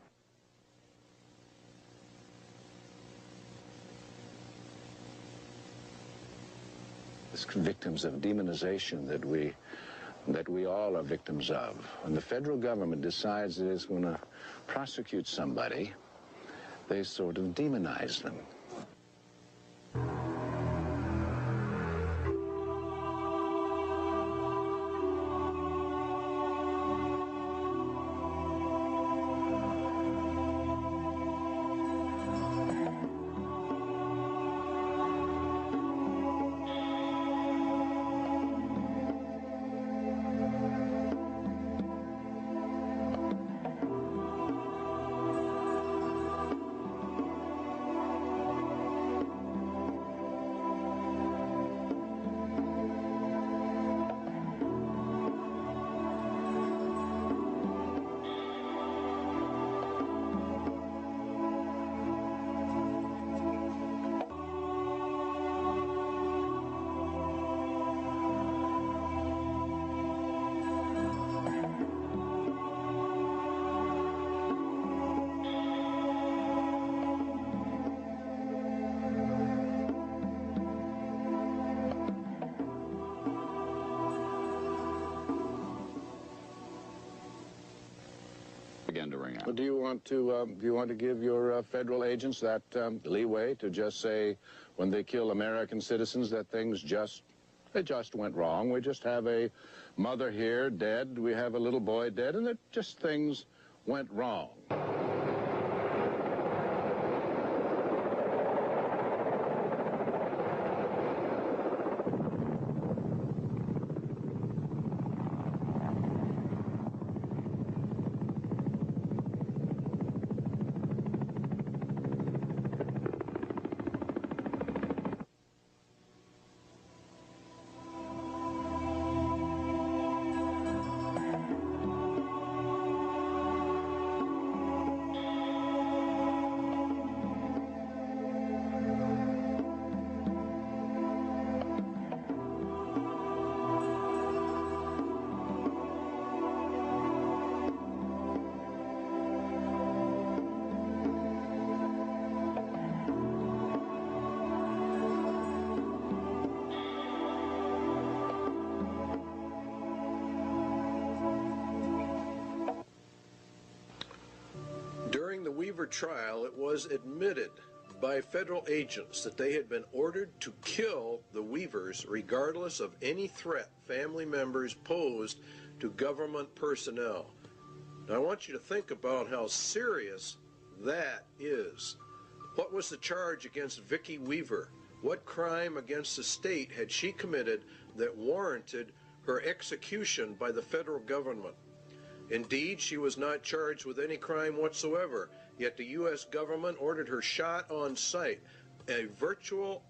It's victims of demonization that we all are victims of. When the federal government decides that it's going to prosecute somebody, they sort of demonize them. To ring out. Do you want to give your federal agents that leeway to just say when they kill American citizens that things just went wrong? We just have a mother here dead, we have a little boy dead, and that just things went wrong. Weaver trial, it was admitted by federal agents that they had been ordered to kill the Weavers regardless of any threat family members posed to government personnel. Now I want you to think about how serious that is. What was the charge against Vicki Weaver? What crime against the state had she committed that warranted her execution by the federal government? Indeed, she was not charged with any crime whatsoever, yet the U.S. government ordered her shot on sight, a virtual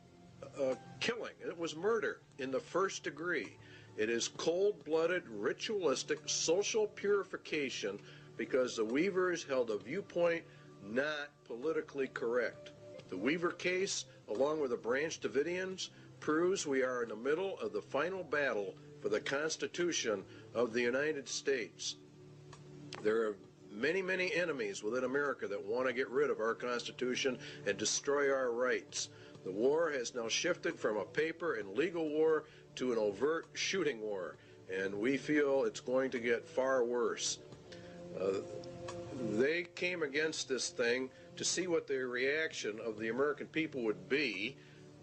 killing. It was murder in the first degree. It is cold-blooded, ritualistic, social purification because the Weavers held a viewpoint not politically correct. The Weaver case, along with the Branch Davidians, proves we are in the middle of the final battle for the Constitution of the United States. There are many, many enemies within America that want to get rid of our Constitution and destroy our rights. The war has now shifted from a paper and legal war to an overt shooting war, and we feel it's going to get far worse. They came against this thing to see what the reaction of the American people would be,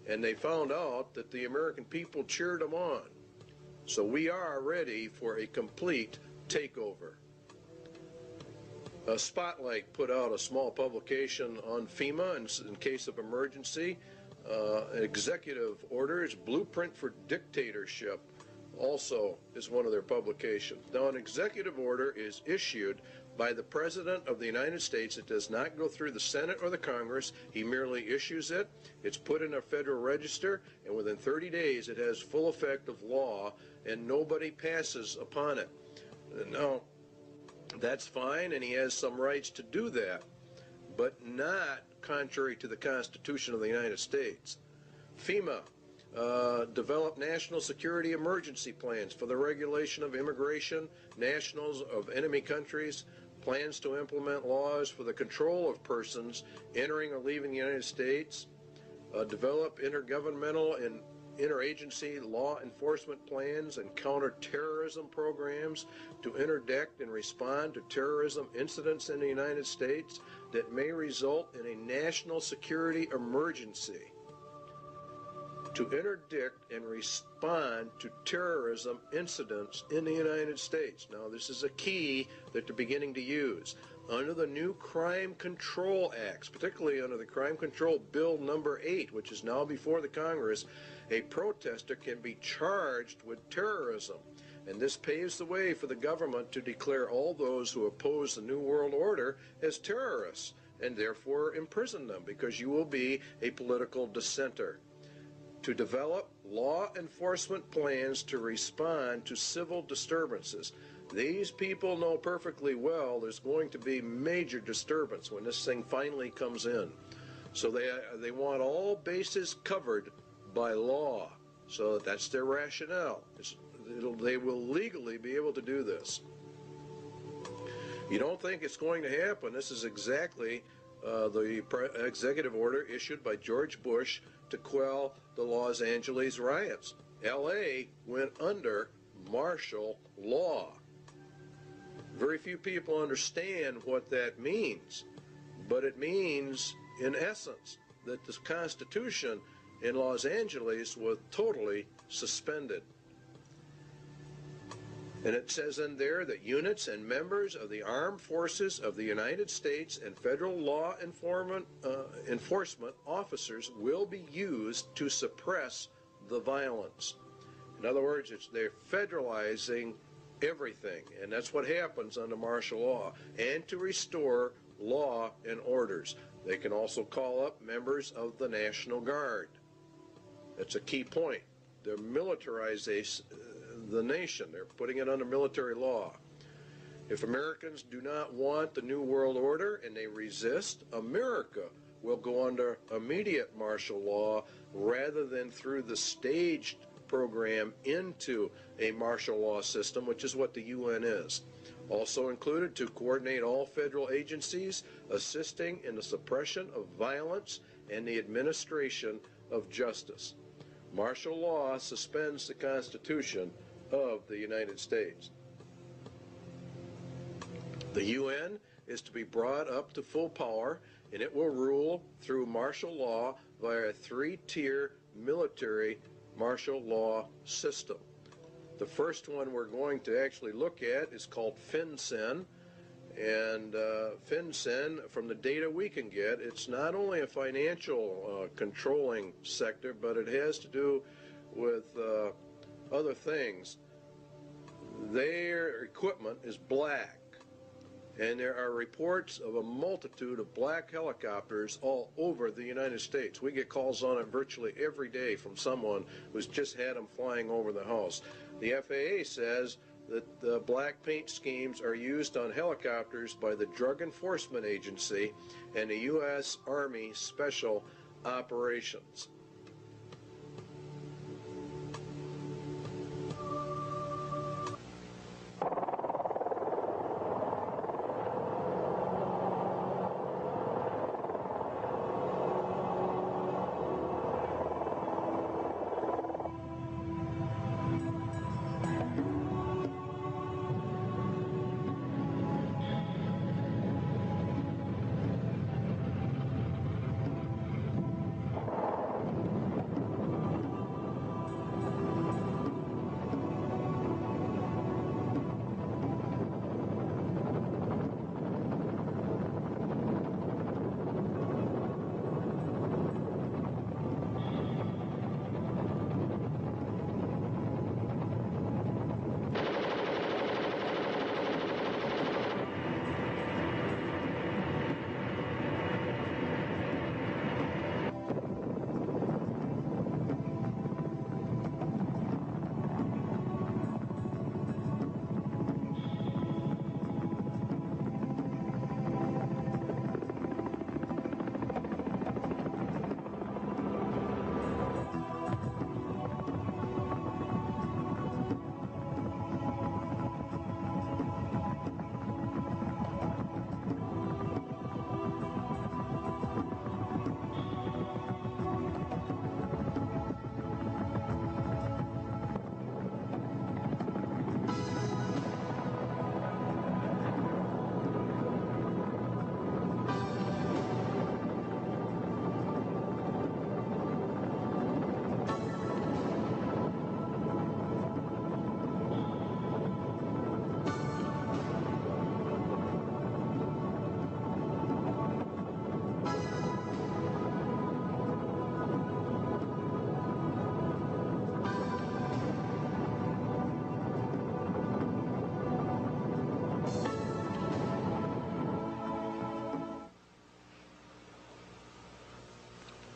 and they found out that the American people cheered them on. So we are ready for a complete takeover. Spotlight put out a small publication on FEMA in case of emergency. Executive orders, Blueprint for Dictatorship, also is one of their publications. Now, an executive order is issued by the President of the United States. It does not go through the Senate or the Congress. He merely issues it. It's put in a federal register, and within 30 days it has full effect of law, and nobody passes upon it. Now, that's fine, and he has some rights to do that, but not contrary to the Constitution of the United States. FEMA developed national security emergency plans for the regulation of immigration, nationals of enemy countries, plans to implement laws for the control of persons entering or leaving the United States, develop intergovernmental and interagency law enforcement plans and counterterrorism programs to interdict and respond to terrorism incidents in the United States that may result in a national security emergency. To interdict and respond to terrorism incidents in the United States. Now, this is a key that they're beginning to use. Under the new Crime Control Acts, particularly under the Crime Control Bill number 8, which is now before the Congress, a protester can be charged with terrorism. And this paves the way for the government to declare all those who oppose the New World Order as terrorists, and therefore imprison them, because you will be a political dissenter. To develop law enforcement plans to respond to civil disturbances. These people know perfectly well there's going to be major disturbance when this thing finally comes in. So they want all bases covered by law. So that's their rationale. They will legally be able to do this. You don't think it's going to happen. This is exactly the executive order issued by George Bush to quell the Los Angeles riots. L.A. went under martial law. Very few people understand what that means, but it means, in essence, that the Constitution in Los Angeles was totally suspended. And it says in there that units and members of the armed forces of the United States and federal law enforcement officers will be used to suppress the violence. In other words, they're federalizing everything, and that's what happens under martial law, and to restore law and orders. They can also call up members of the National Guard. That's a key point. They're militarizing the nation. They're putting it under military law. If Americans do not want the New World Order and they resist, America will go under immediate martial law rather than through the staged program into a martial law system, which is what the UN is. Also included to coordinate all federal agencies assisting in the suppression of violence and the administration of justice. Martial law suspends the Constitution of the United States. The UN is to be brought up to full power, and it will rule through martial law via a three-tier military martial law system. The first one we're going to actually look at is called FinCEN, and FinCEN, from the data we can get, it's not only a financial controlling sector, but it has to do with other things. Their equipment is black, and there are reports of a multitude of black helicopters all over the United States. We get calls on it virtually every day from someone who's just had them flying over the house. The FAA says that the black paint schemes are used on helicopters by the Drug Enforcement Agency and the U.S. Army Special Operations.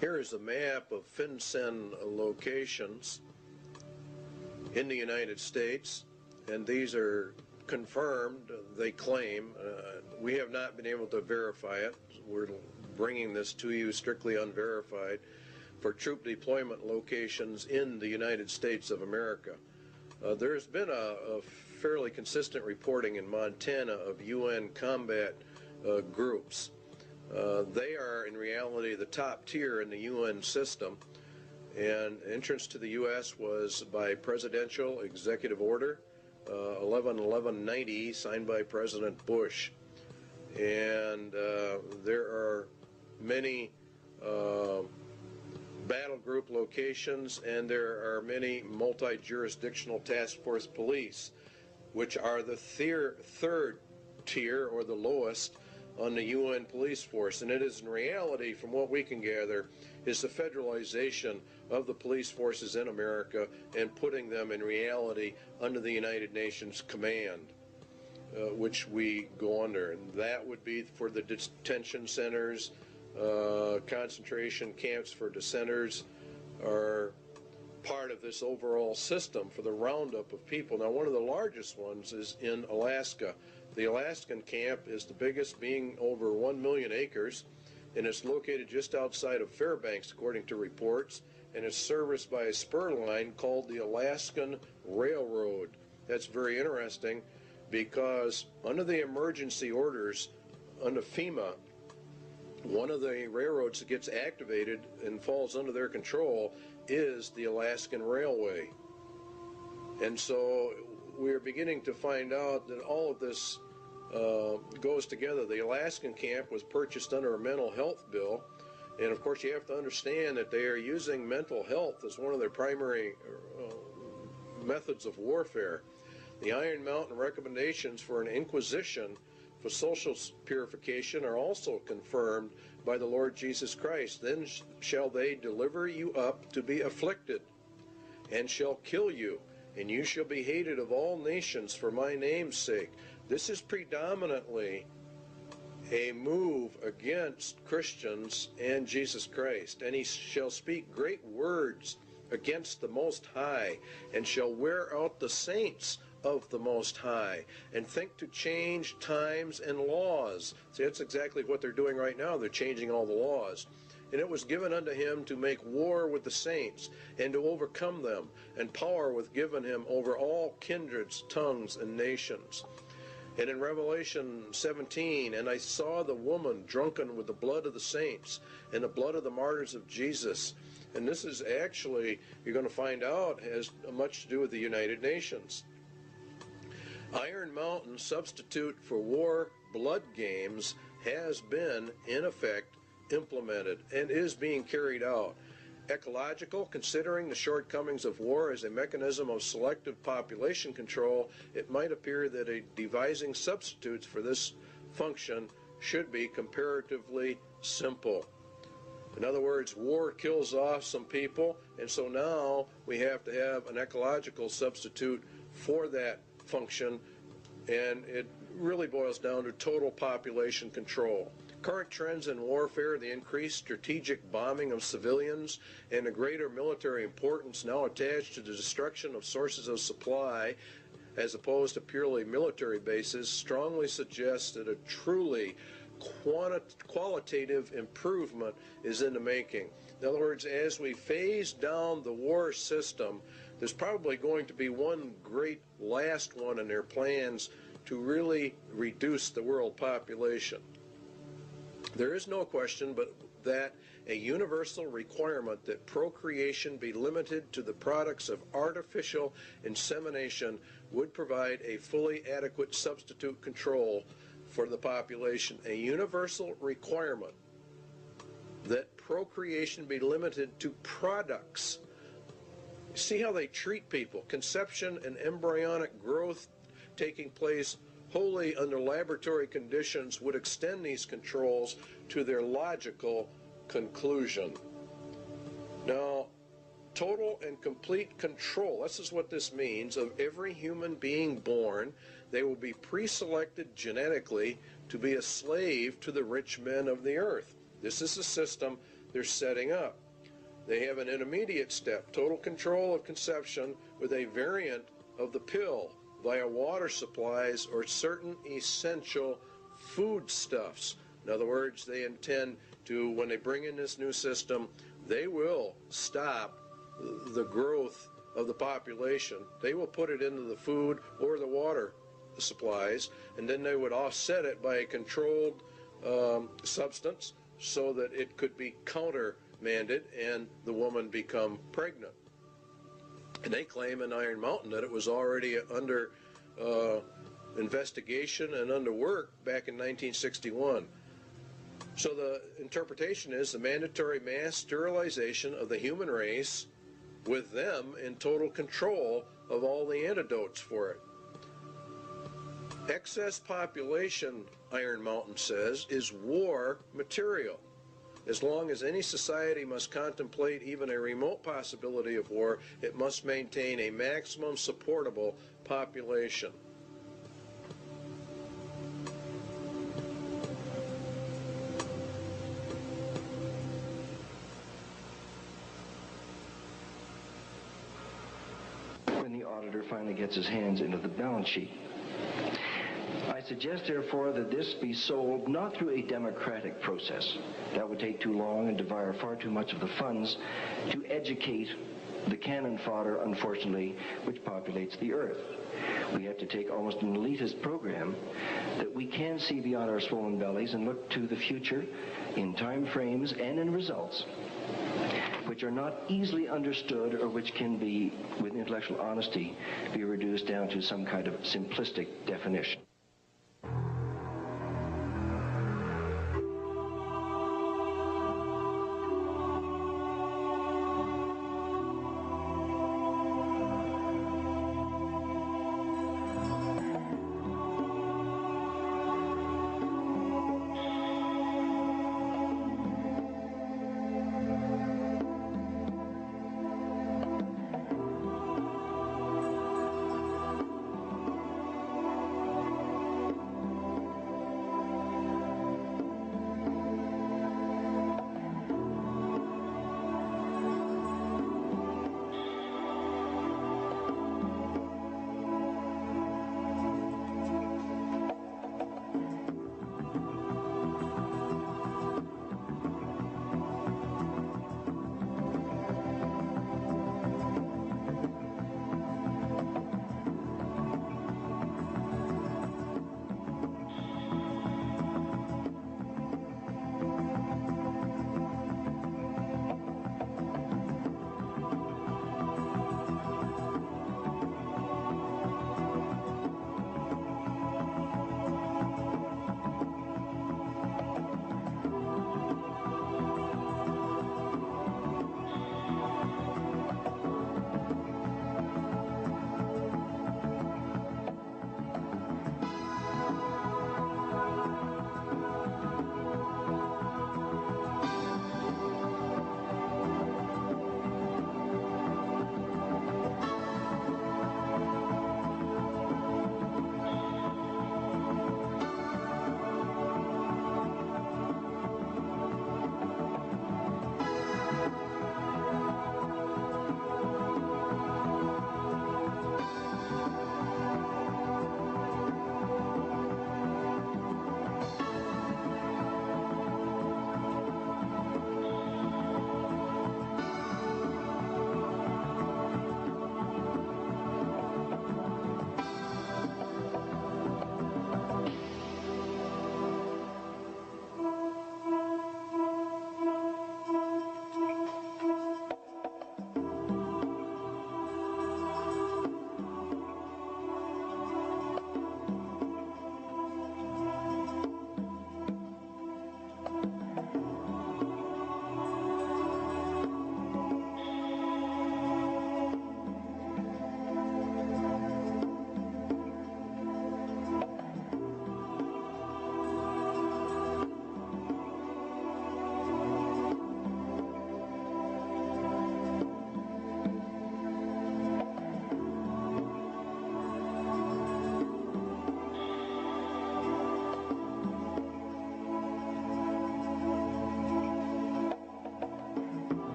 Here is a map of FinCEN locations in the United States, and these are confirmed, they claim. We have not been able to verify it. We're bringing this to you strictly unverified for troop deployment locations in the United States of America. There's been a fairly consistent reporting in Montana of UN combat groups. They are in reality the top tier in the UN system, and entrance to the U.S. was by presidential executive order 11-1190 signed by President Bush. And there are many battle group locations, and there are many multi-jurisdictional task force police, which are the third tier or the lowest on the UN police force. And it is in reality, from what we can gather, is the federalization of the police forces in America and putting them in reality under the United Nations command, which we go under. And that would be for the detention centers, concentration camps for dissenters are part of this overall system for the roundup of people. Now, one of the largest ones is in Alaska. The Alaskan camp is the biggest, being over 1 million acres, and it's located just outside of Fairbanks, according to reports, and it's serviced by a spur line called the Alaskan Railroad. That's very interesting because under the emergency orders under FEMA, one of the railroads that gets activated and falls under their control is the Alaskan Railway. And so we're beginning to find out that all of this goes together. The Alaskan camp was purchased under a mental health bill, and of course you have to understand that they are using mental health as one of their primary methods of warfare. The Iron Mountain recommendations for an inquisition for social purification are also confirmed by the Lord Jesus Christ. Then shall they deliver you up to be afflicted, and shall kill you, and you shall be hated of all nations for my name's sake. This is predominantly a move against Christians and Jesus Christ. And he shall speak great words against the Most High, and shall wear out the saints of the Most High, and think to change times and laws. See, that's exactly what they're doing right now. They're changing all the laws. And it was given unto him to make war with the saints, and to overcome them, and power was given him over all kindreds, tongues, and nations. And in Revelation 17, and I saw the woman drunken with the blood of the saints, and the blood of the martyrs of Jesus. And this is actually, you're going to find out, has much to do with the United Nations. Iron Mountain substitute for war blood games has been, in effect, implemented and is being carried out. Ecological, considering the shortcomings of war as a mechanism of selective population control, it might appear that devising substitutes for this function should be comparatively simple. In other words, war kills off some people, and so now we have to have an ecological substitute for that function, and it really boils down to total population control. Current trends in warfare, the increased strategic bombing of civilians, and the greater military importance now attached to the destruction of sources of supply as opposed to purely military bases, strongly suggest that a truly qualitative improvement is in the making. In other words, as we phase down the war system, there's probably going to be one great last one in their plans to really reduce the world population. There is no question but that a universal requirement that procreation be limited to the products of artificial insemination would provide a fully adequate substitute control for the population. A universal requirement that procreation be limited to products. See how they treat people. Conception and embryonic growth taking place wholly under laboratory conditions would extend these controls to their logical conclusion. Now, total and complete control, this is what this means, of every human being born. They will be pre-selected genetically to be a slave to the rich men of the earth. This is the system they're setting up. They have an intermediate step, total control of conception with a variant of the pill via water supplies or certain essential foodstuffs. In other words, they intend to, when they bring in this new system, they will stop the growth of the population. They will put it into the food or the water supplies, and then they would offset it by a controlled substance so that it could be countermanded and the woman become pregnant. And they claim in Iron Mountain that it was already under investigation and under work back in 1961. So the interpretation is the mandatory mass sterilization of the human race with them in total control of all the antidotes for it. Excess population, Iron Mountain says, is war material. As long as any society must contemplate even a remote possibility of war, it must maintain a maximum supportable population. When the auditor finally gets his hands into the balance sheet, I suggest, therefore, that this be sold not through a democratic process. That would take too long and devour far too much of the funds to educate the cannon fodder, unfortunately, which populates the earth. We have to take almost an elitist program that we can see beyond our swollen bellies and look to the future in time frames and in results which are not easily understood or which can be, with intellectual honesty, be reduced down to some kind of simplistic definition.